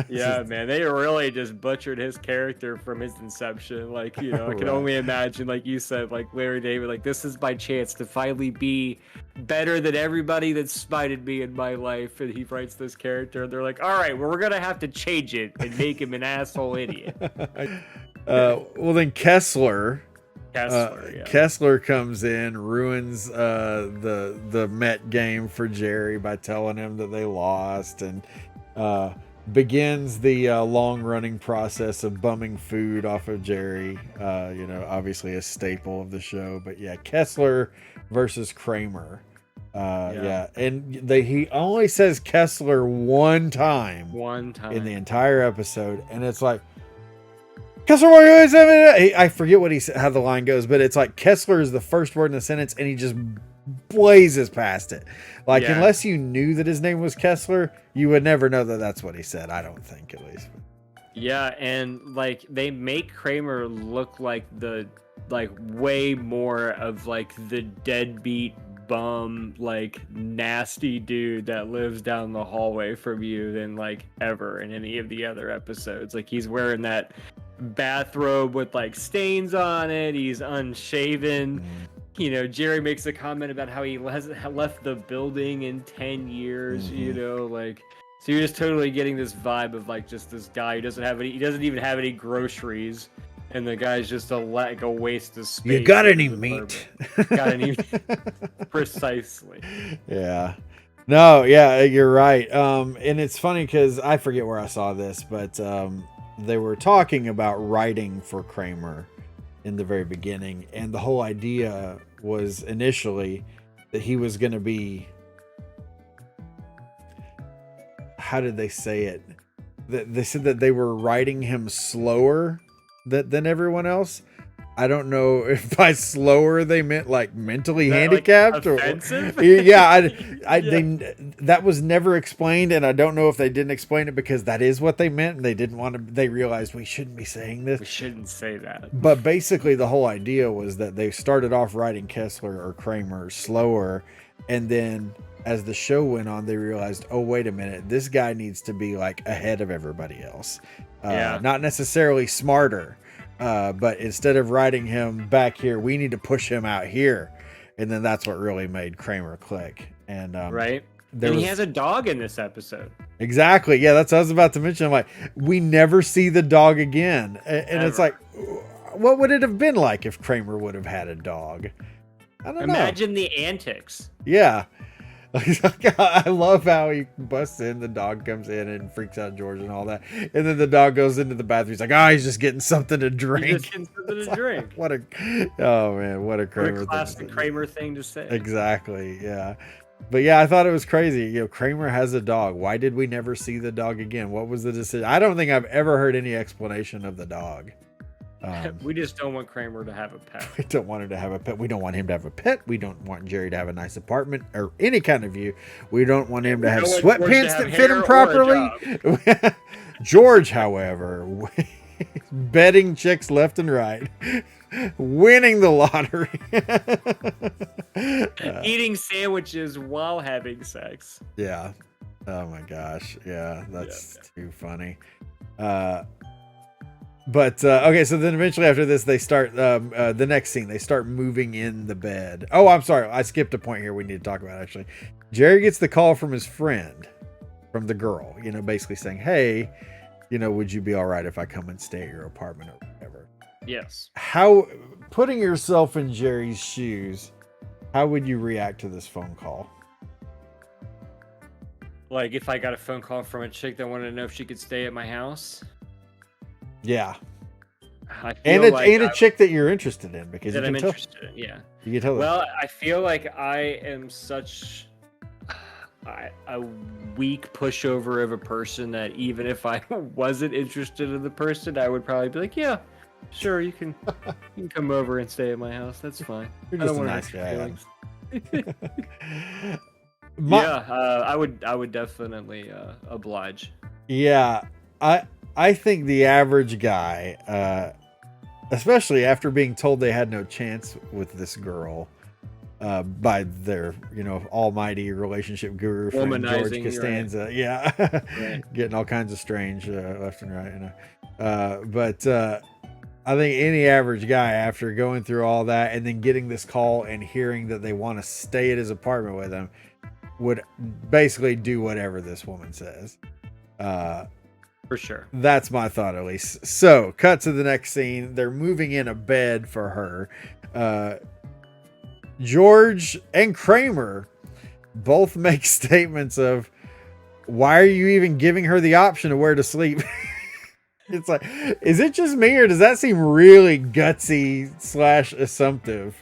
Yeah, man, they really just butchered his character from his inception. Like, I can only imagine, like you said, like Larry David, like this is my chance to finally be better than everybody that smited me in my life. And he writes this character, and they're like, all right, well, we're gonna have to change it and make him an asshole idiot. Well, then Kessler comes in, ruins the Met game for Jerry by telling him that they lost, and begins the long-running process of bumming food off of Jerry. Obviously a staple of the show. But yeah, Kessler versus Kramer. And he only says Kessler one time in the entire episode, and it's like, Kessler, I forget how the line goes, but it's like Kessler is the first word in the sentence, and he just blazes past it. Like, unless you knew that his name was Kessler, you would never know that that's what he said. I don't think, at least. Yeah, and like they make Kramer look like way more of like the deadbeat bum, like nasty dude that lives down the hallway from you than like ever in any of the other episodes. Like he's wearing that bathrobe with like stains on it. He's unshaven. Jerry makes a comment about how he hasn't left the building in 10 years. So you're just totally getting this vibe of like just this guy who he doesn't even have any groceries, and the guy's just a waste of space. You got any meat? Got any? Precisely. Yeah. No, yeah, you're right. And it's funny because I forget where I saw this, but they were talking about writing for Kramer in the very beginning, and the whole idea was initially that he was going to be, how did they say it? They said that they were writing him slower than everyone else. I don't know if by slower they meant like mentally handicapped, like offensive? Or yeah, that was never explained, and I don't know if they didn't explain it because that is what they meant, and they didn't want to. They realized we shouldn't be saying this. We shouldn't say that. But basically, the whole idea was that they started off writing Kessler or Kramer slower, and then as the show went on, they realized, oh wait a minute, this guy needs to be like ahead of everybody else. Not necessarily smarter. But instead of writing him back here, we need to push him out here. And then that's what really made Kramer click. And right. And he has a dog in this episode. Exactly. Yeah, that's what I was about to mention. I'm like, we never see the dog again. And it's like, what would it have been like if Kramer would have had a dog? I don't know. Imagine the antics. Yeah. I love how he busts in, the dog comes in and freaks out George and all that, and then the dog goes into the bathroom. He's like, he's just getting something to drink. What a Kramer classic Kramer thing to say. Exactly. Yeah. But yeah, I thought it was crazy. Kramer has a dog. Why did we never see the dog again? What was the decision? I don't think I've ever heard any explanation of the dog. We just don't want Kramer to have a pet. We don't want him to have a pet. We don't want him to have a pet. We don't want Jerry to have a nice apartment or any kind of view. We don't want him to have sweatpants that fit him properly. George, however, betting chicks left and right, winning the lottery, eating sandwiches while having sex. Yeah. Oh my gosh. Yeah, that's too funny. But okay, so then eventually after this, they start the next scene. They start moving in the bed. Oh, I'm sorry, I skipped a point here. We need to talk about actually. Jerry gets the call from his friend, from the girl. Basically saying, "Hey, would you be all right if I come and stay at your apartment or whatever?" Yes. How, putting yourself in Jerry's shoes, How would you react to this phone call? Like if I got a phone call from a chick that wanted to know if she could stay at my house. Yeah. I And feel like a chick that you're interested in, because that you I'm can tell. interested in. Yeah. You can tell. Well, I feel like I am such a weak pushover of a person that even if I wasn't interested in the person, I would probably be like, yeah, sure, you can come over and stay at my house. That's fine. You're I just don't a want nice to hurt your guy. feelings. My- Yeah, I would definitely oblige. Yeah, I think the average guy, especially after being told they had no chance with this girl, by their almighty relationship guru friend George Womanizing, Costanza, right. yeah, Right. getting all kinds of strange left and right, but I think any average guy, after going through all that and then getting this call and hearing that they want to stay at his apartment with him, would basically do whatever this woman says. For sure. That's my thought, at least. So, cut to the next scene. They're moving in a bed for her. George and Kramer both make statements of, why are you even giving her the option of where to sleep? It's like, is it just me, or does that seem really gutsy / assumptive?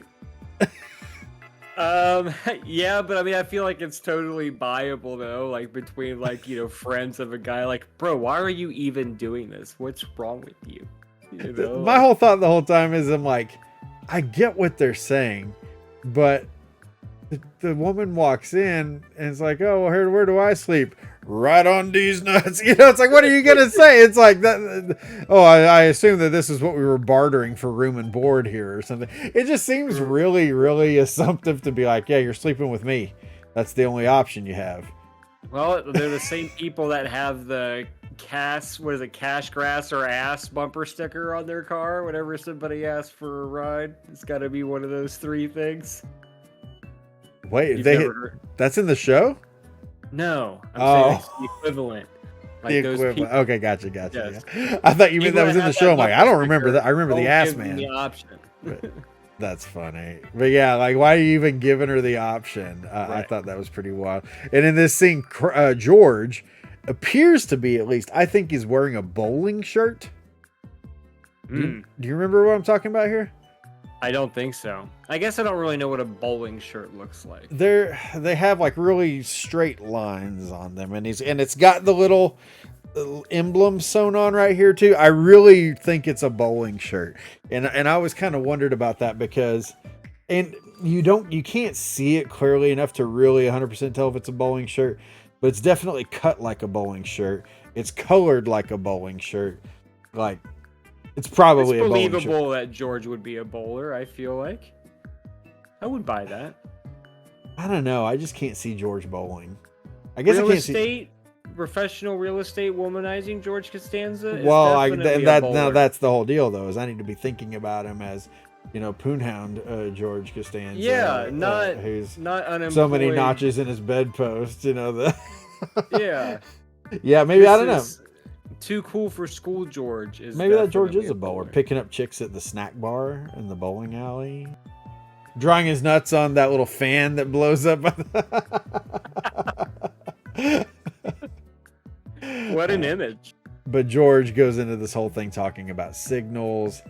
Yeah, but I mean, I feel like it's totally buyable though, like between friends of a guy, like, bro, why are you even doing this? What's wrong with you? My whole thought the whole time is, I'm like, I get what they're saying, but the woman walks in and it's like, oh, well, where do I sleep? Right on these nuts. It's like, what are you gonna say? It's like that. Oh, I assume that this is what we were bartering for room and board here or something. It just seems really, really assumptive to be like, yeah, you're sleeping with me. That's the only option you have. Well, they're the same people that have the cash grass or ass bumper sticker on their car whenever somebody asks for a ride. It's got to be one of those three things. Wait, that's in the show? No, I'm saying it's the equivalent. Like the those equivalent. people, Okay, gotcha. yes. Yeah. I thought you meant that was in the show. I'm like, I don't remember that. I remember the ass give them man. the option. That's funny. But yeah, like, why are you even giving her the option? I Right. thought that was pretty wild. And in this scene, George appears to be, at least, I think he's wearing a bowling shirt. Do you remember what I'm talking about here? I don't think so. I guess I don't really know what a bowling shirt looks like. They have like really straight lines on them, and it's got the little emblem sewn on right here too. I really think it's a bowling shirt, and I always kind of wondered about that, because you can't see it clearly enough to really 100% tell if it's a bowling shirt, but it's definitely cut like a bowling shirt. It's colored like a bowling shirt. Like, it's probably a bowling shirt. It's believable that George would be a bowler, I feel like. I would buy that. I don't know. I just can't see George bowling. I guess I can't see professional real estate womanizing George Costanza. Well, now that's the whole deal, though, is I need to be thinking about him as, Poonhound George Costanza. Yeah, who's not unemployed. So many notches in his bedpost, Yeah. Yeah, maybe, I don't know. Too cool for school George is maybe that George is a bowler, picking up chicks at the snack bar in the bowling alley, drawing his nuts on that little fan that blows up. What an image. But George goes into this whole thing talking about signals,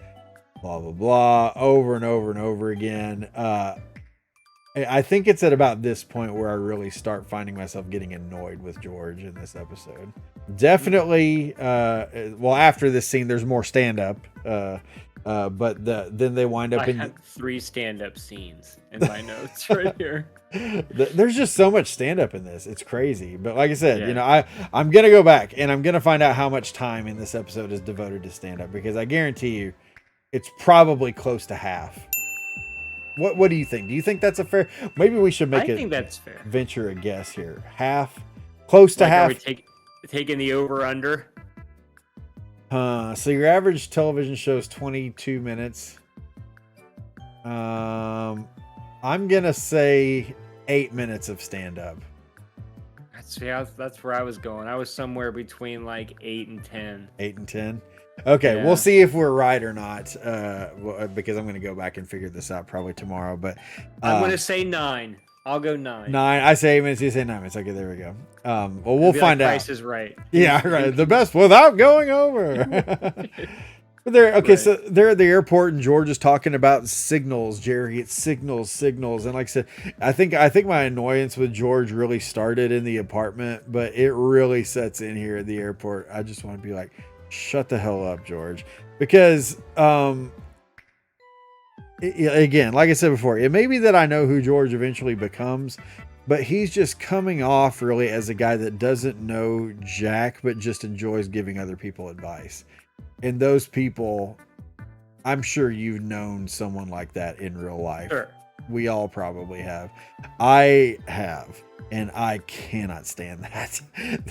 blah blah blah, over and over and over again. I think it's at about this point where I really start finding myself getting annoyed with George in this episode. Definitely, well, after this scene, there's more stand-up, but then they wind up I have 3 stand-up scenes in my notes right here. There's just so much stand-up in this. It's crazy. But like I said, I'm going to go back and I'm going to find out how much time in this episode is devoted to stand-up, because I guarantee you it's probably close to half. What do you think? Do you think that's a fair? Maybe we should make I think that's fair. Venture a guess here. Half, close to half. Are we taking the over under? So your average television show is 22 minutes. I'm gonna say 8 minutes of stand up. That's where I was going. I was somewhere between like 8 and 10. 8 and 10. Okay, Yeah. we'll see if we're right or not, because I'm going to go back and figure this out probably tomorrow. But I'm gonna say 9. I'll go 9. 9. I say 8 minutes. You say 9 minutes. Okay, there we go. Well, we'll It'd be find like out. Price is Right. Yeah, right. The best without going over. But they're okay. Right. So they're at the airport, and George is talking about signals. Jerry, it's signals, and like I said, I think my annoyance with George really started in the apartment, but it really sets in here at the airport. I just want to be like, shut the hell up, George, because again, like I said before, it may be that I know who George eventually becomes, but he's just coming off really as a guy that doesn't know jack, but just enjoys giving other people advice. And those people, I'm sure you've known someone like that in real life. Sure. We all probably have. I have, and I cannot stand that.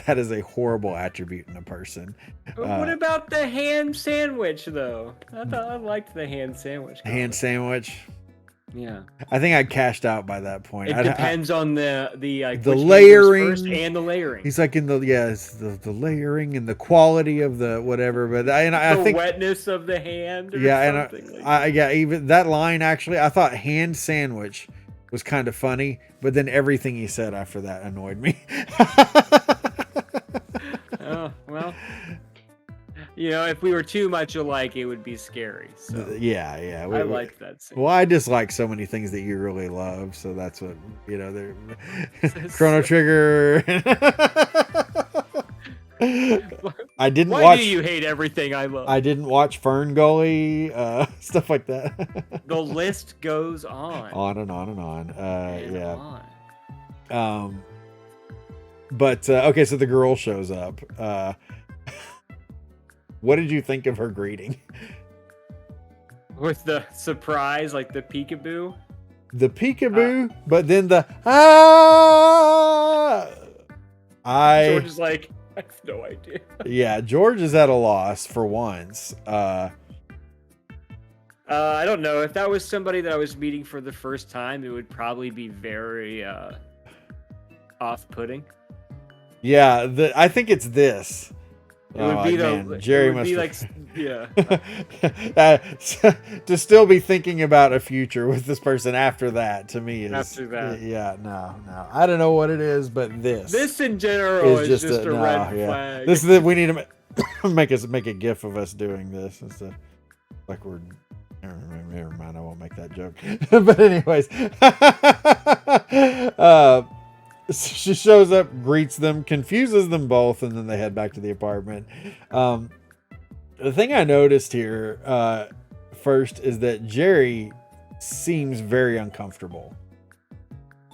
That is a horrible attribute in a person. What about the ham sandwich, though? I thought I liked the ham sandwich. Hand sandwich? Yeah. I think I cashed out by that point. It depends on the which layering first and the layering. He's like in the the layering and the quality of the whatever, but I the think wetness of the hand. Or yeah, something and even that line actually, I thought hand sandwich was kind of funny, but then everything he said after that annoyed me. Oh well. If we were too much alike, it would be scary. So Yeah. I like that scene. Well, I dislike so many things that you really love, so that's what they're Chrono Trigger. I didn't Why watch. do you hate everything I love? I didn't watch Fern Gully, stuff like that. The list goes on. On and on and on. And Yeah. on. But okay, so the girl shows up. What did you think of her greeting? With the surprise, like the peekaboo. The peekaboo, but then the George is like, I have no idea. Yeah, George is at a loss for once. I don't know. If that was somebody that I was meeting for the first time, it would probably be very off-putting. Yeah, I think it's this. It would be Jerry it would must be have, yeah. to still be thinking about a future with this person after that, to me is After that. Yeah, no, I don't know what it is, but this in general is just a no, red yeah. flag. This is we need to make a gif of us doing this. It's like we're. Never mind, I won't make that joke. But anyways, she shows up, greets them, confuses them both, and then they head back to the apartment. The thing I noticed here first is that Jerry seems very uncomfortable.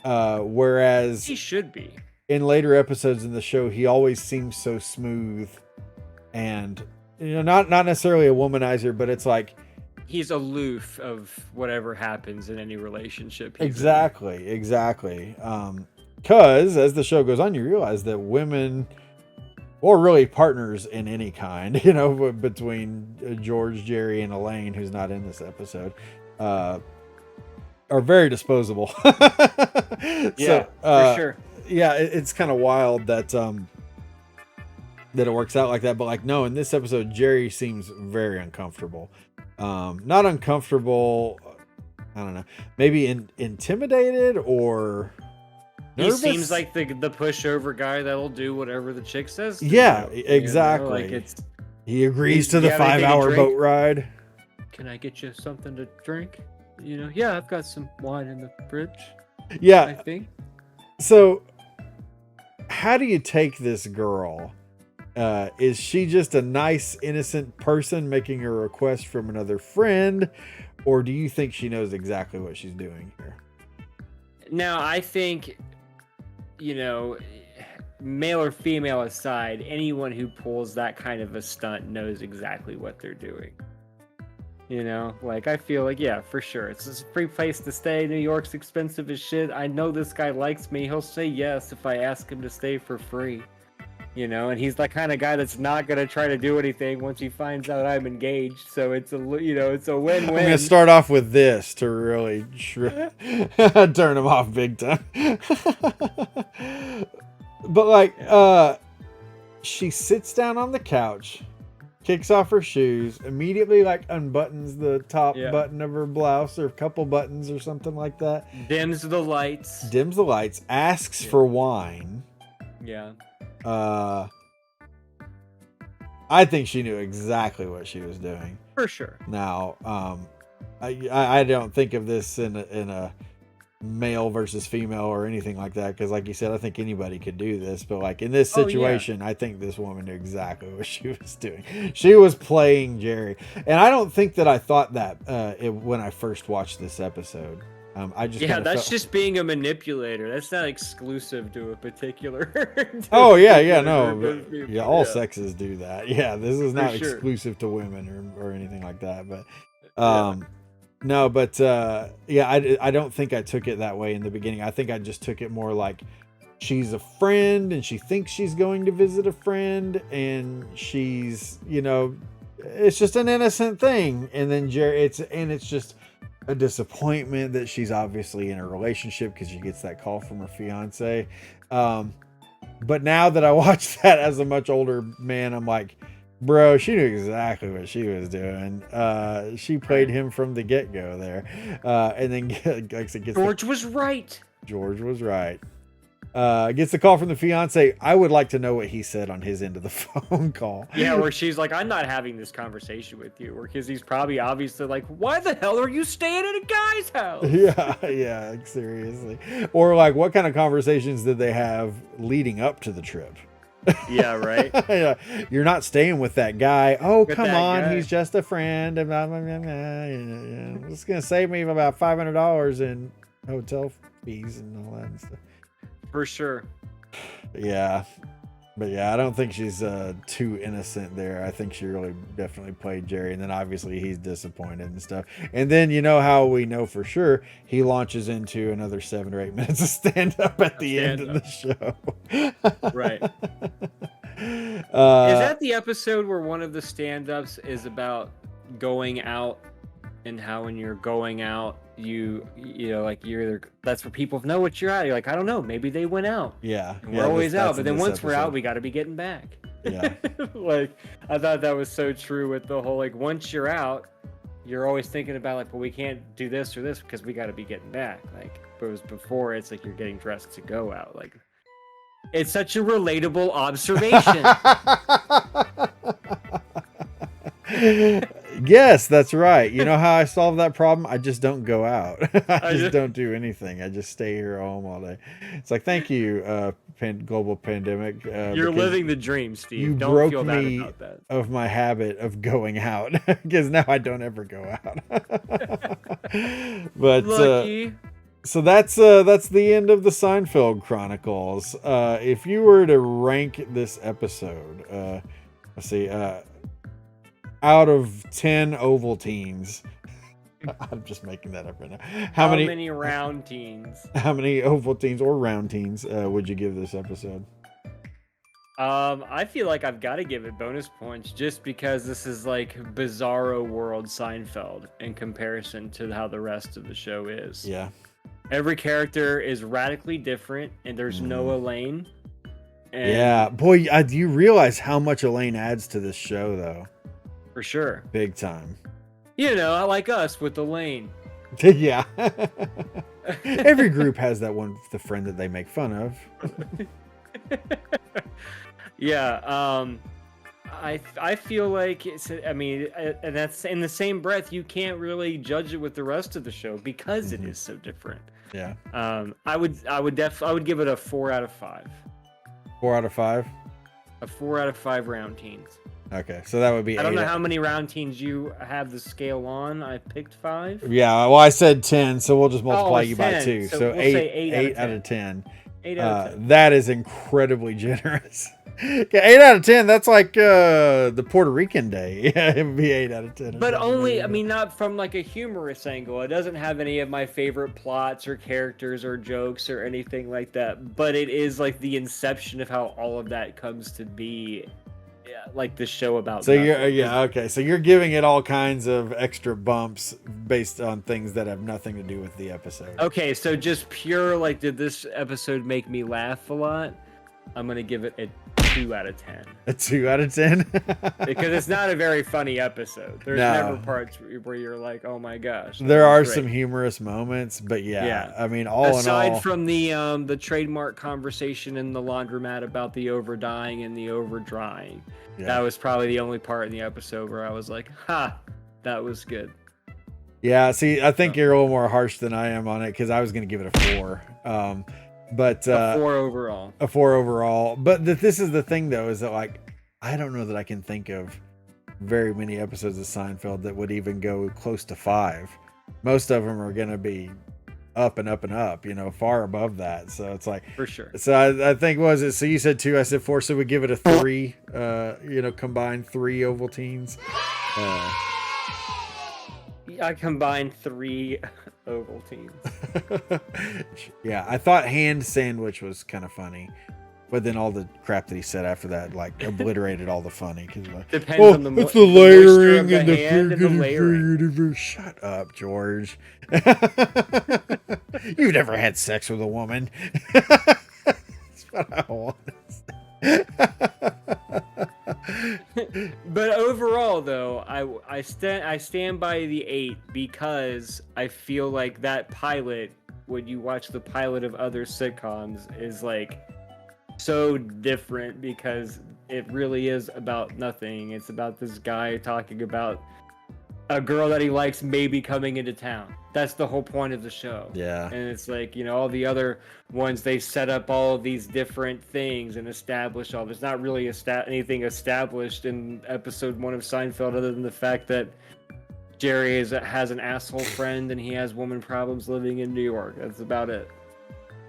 Whereas He should be. in later episodes in the show, he always seems so smooth and not necessarily a womanizer, but it's like He's aloof of whatever happens in any relationship. he's in. exactly. Because as the show goes on, you realize that women, or really partners in any kind, between George, Jerry, and Elaine, who's not in this episode, are very disposable. Yeah, for sure. Yeah, it's kind of wild that it works out like that. But like, no, in this episode, Jerry seems very uncomfortable. Not uncomfortable. I don't know. Maybe intimidated or nervous? He seems like the pushover guy that'll do whatever the chick says. Yeah, exactly. Like he agrees to the you have anything to 5-hour drink? boat ride. Can I get you something to drink? Yeah, I've got some wine in the fridge. I Yeah. think. So, how do you take this girl? Is she just a nice, innocent person making a request from another friend? Or do you think she knows exactly what she's doing here? Now, I think, male or female aside, anyone who pulls that kind of a stunt knows exactly what they're doing. I feel like, yeah, for sure. It's just a free place to stay. New York's expensive as shit. I know this guy likes me. He'll say yes if I ask him to stay for free. And he's the kind of guy that's not going to try to do anything once he finds out I'm engaged. So it's a win-win. I'm going to start off with this to really turn him off big time. But she sits down on the couch, kicks off her shoes, immediately like unbuttons the top Yeah. button of her blouse or a couple buttons or something like that. Dims the lights. Dims the lights, asks for wine. Yeah. I think she knew exactly what she was doing. For sure. Now, I don't think of this in a male versus female or anything like that, because like you said, I think anybody could do this, but like in this situation, I think this woman knew exactly what she was doing. She was playing Jerry, and I don't think that I thought that when I first watched this episode. I just that's just being a manipulator. That's not exclusive to a particular. Oh yeah, no, yeah, all sexes do that. Yeah, this is not exclusive to women or anything like that. But no, but I don't think I took it that way in the beginning. I think I just took it more like she's a friend and she thinks she's going to visit a friend, and she's, it's just an innocent thing. And then Jerry, it's just a disappointment that she's obviously in a relationship because she gets that call from her fiance. But now that I watch that as a much older man, I'm like, bro, she knew exactly what she was doing. She played him from the get-go there. And then George was right. George was right. Gets the call from the fiance. I would like to know what he said on his end of the phone call. Yeah, where she's like, I'm not having this conversation with you. Because he's probably obviously like, why the hell are you staying at a guy's house? Yeah, like, seriously. Or like, what kind of conversations did they have leading up to the trip? Yeah, right. Yeah. You're not staying with that guy. Oh, With come that on, guy. he's just a friend. And blah, blah, blah, blah. Yeah. It's gonna save me about $500 in hotel fees and all that and stuff. For sure. Yeah, but yeah, I don't think she's too innocent there. I think she really definitely played Jerry, and then obviously he's disappointed and stuff. And then how we know for sure he launches into another 7 or 8 minutes of stand up at the end of the show. Right. Is that the episode where one of the stand-ups is about going out, and how when you're going out, you're either, that's where people know what you're at. You're like, I don't know, maybe they went out. Yeah, and we're always out, but then once we're episode. out, we got to be getting back. Yeah. Like, I thought that was so true with the whole, like, once you're out, you're always thinking about, like, well, we can't do this or this because we got to be getting back. Like, but it was before, it's like you're getting dressed to go out. Like, it's such a relatable observation. Yes, that's right. You know how I solve that problem? I just don't go out. I just don't do anything. I just stay here home all day. It's like, thank you, global pandemic. You're living the dream, Steve. You don't broke feel bad me about that. of my habit of going out, because now I don't ever go out. But Lucky. so that's the end of the Seinfeld Chronicles. If you were to rank this episode, let's see, out of 10 Ovaltines, I'm just making that up right now. How many round teens? How many Ovaltines or round teens would you give this episode? I feel like I've got to give it bonus points just because this is like bizarro world Seinfeld in comparison to how the rest of the show is. Yeah. Every character is radically different, and there's no Elaine. And Yeah, boy, do you realize how much Elaine adds to this show, though? for sure. Big time. I like us with Elaine. Yeah. Every group has that one, the friend that they make fun of. Yeah, I feel like and that's in the same breath, you can't really judge it with the rest of the show because it is so different. Yeah. I would give it a 4 out of 5. 4 out of 5? A 4 out of 5 round teens. Okay, so that would be I don't 8 know how many round teens you have the scale on. I picked 5. Yeah, well, I said 10, so we'll just multiply you by 10. 2. So So we'll 8, say 8 out of 10. 8 out of 10. That is incredibly generous. Okay, 8 out of 10, that's like the Puerto Rican day. Yeah, it would be 8 out of 10. But only, not from like a humorous angle. It doesn't have any of my favorite plots or characters or jokes or anything like that. But it is like the inception of how all of that comes to be, like the show about. So nothing. okay. So you're giving it all kinds of extra bumps based on things that have nothing to do with the episode. Okay, so just pure, like, did this episode make me laugh a lot? I'm gonna give it a 2 out of 10. A 2 out of 10? Because it's not a very funny episode. There's No. never parts where you're like, oh my gosh. There are great. some humorous moments, but yeah. I mean, aside from the trademark conversation in the laundromat about the overdying and the overdrying, that was probably the only part in the episode where I was like, ha, that was good. Yeah, see, I think you're a little more harsh than I am on it, because I was going to give it a 4. But a 4 overall. A 4 overall. But this is the thing, though, is that, like, I don't know that I can think of very many episodes of Seinfeld that would even go close to 5. Most of them are going to be up and up and up, far above that. So it's like, for sure. So I think, was it? So you said 2, I said 4. So we give it a 3. Combined 3 Ovaltines. I combined 3 Ovaltines. Yeah, I thought hand sandwich was kind of funny, but then all the crap that he said after that, like, obliterated all the funny. Like, depends on it's the layering and the hand and the layering. Shut up, George. You've never had sex with a woman. That's what I want. But overall, though, I stand by the 8 because I feel like that pilot, when you watch the pilot of other sitcoms, is like so different because it really is about nothing. It's about this guy talking about a girl that he likes maybe coming into town. That's the whole point of the show. Yeah. And it's like, all the other ones, they set up all of these different things and establish all. There's not really anything established in episode 1 of Seinfeld other than the fact that Jerry has an asshole friend and he has woman problems living in New York. That's about it.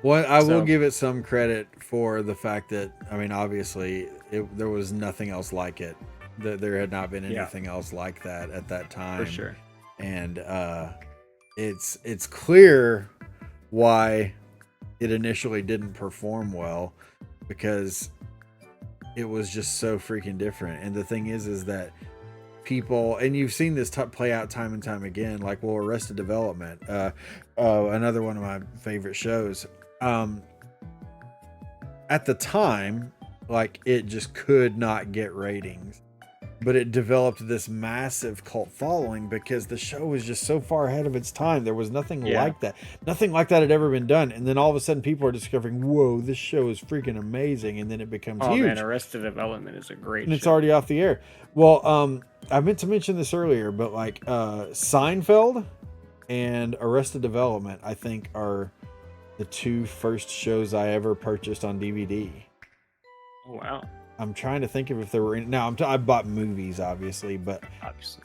Well, I will give it some credit for the fact that, I mean, obviously, there was nothing else like it. There had not been anything else like that at that time. For sure. And it's clear why it initially didn't perform well, because it was just so freaking different. And the thing is that people, and you've seen this play out time and time again, like, well, Arrested Development, another one of my favorite shows. At the time, like, it just could not get ratings, but it developed this massive cult following because the show was just so far ahead of its time. There was nothing like that. Nothing like that had ever been done. And then all of a sudden people are discovering, whoa, this show is freaking amazing. And then it becomes huge. Oh man, Arrested Development is a great show. It's already off the air. Well, I meant to mention this earlier, but like Seinfeld and Arrested Development, I think, are the 2 first shows I ever purchased on DVD. Oh, wow. I'm trying to think of if there were any. Now, I bought movies, obviously, but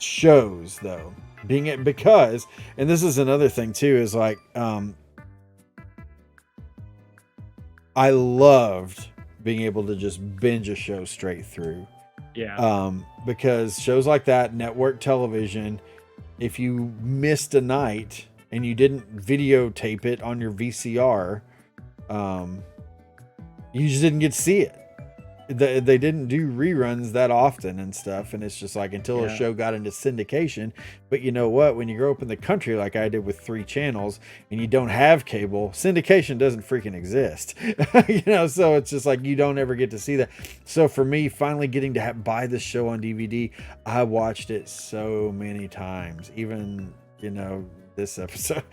shows, though. Because, and this is another thing, too, is like, I loved being able to just binge a show straight through. Yeah. Because shows like that, network television, if you missed a night and you didn't videotape it on your VCR, you just didn't get to see it. They didn't do reruns that often and stuff, and it's just like until a show got into syndication. But you know what? When you grow up in the country like I did with 3 channels and you don't have cable, syndication doesn't freaking exist. So it's just like you don't ever get to see that. So for me, finally getting to buy this show on DVD, I watched it so many times. Even, this episode.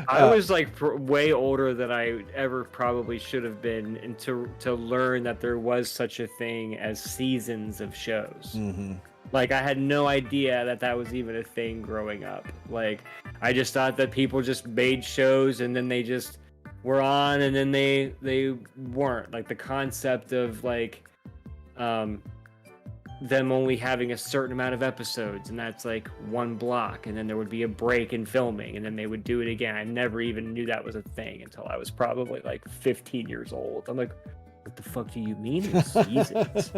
I was like way older than I ever probably should have been, and to learn that there was such a thing as seasons of shows. Mm-hmm. Like, I had no idea that was even a thing growing up. Like, I just thought that people just made shows and then they just were on and then they weren't. Like, the concept of like them only having a certain amount of episodes, and that's like 1 block, and then there would be a break in filming, and then they would do it again. I never even knew that was a thing until I was probably like 15 years old. I'm like, what the fuck do you mean it's seasons?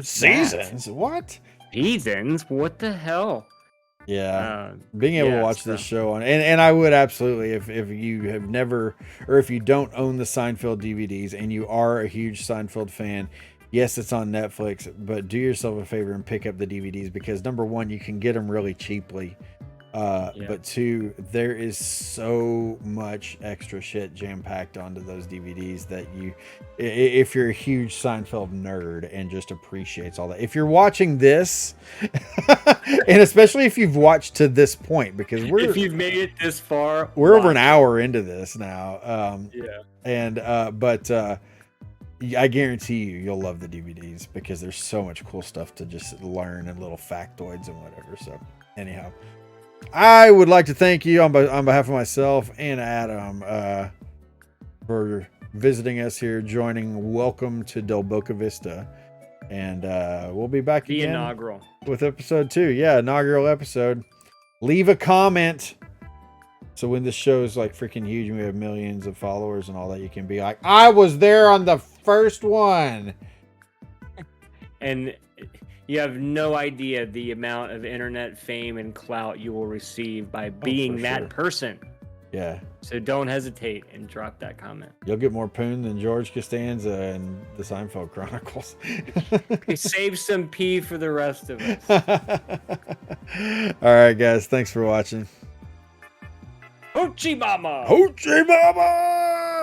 Seasons? What? Seasons? What the hell? Yeah, being able to watch this show on, and I would absolutely, if you have never, or if you don't own the Seinfeld DVDs and you are a huge Seinfeld fan, yes, it's on Netflix, but do yourself a favor and pick up the DVDs, because number one, you can get them really cheaply. Yeah. But two, there is so much extra shit jam packed onto those DVDs that if you're a huge Seinfeld nerd and just appreciates all that, if you're watching this, and especially if you've watched to this point, because if you've made it this far, we're over an watch it. hour into this now. Yeah. And but I guarantee you'll love the DVDs because there's so much cool stuff to just learn and little factoids and whatever. So anyhow, I would like to thank you on behalf of myself and Adam for visiting us here, joining. Welcome to Del Boca Vista, and we'll be back The again inaugural. with episode 2. Yeah, inaugural episode. Leave a comment. So when this show is like freaking huge and we have millions of followers and all that, you can be like, I was there on the first one. And you have no idea the amount of internet fame and clout you will receive by being that sure. person. Yeah. So don't hesitate and drop that comment. You'll get more poon than George Costanza and the Seinfeld Chronicles. Save some pee for the rest of us. All right, guys. Thanks for watching. Hoochie Mama! Hoochie Mama!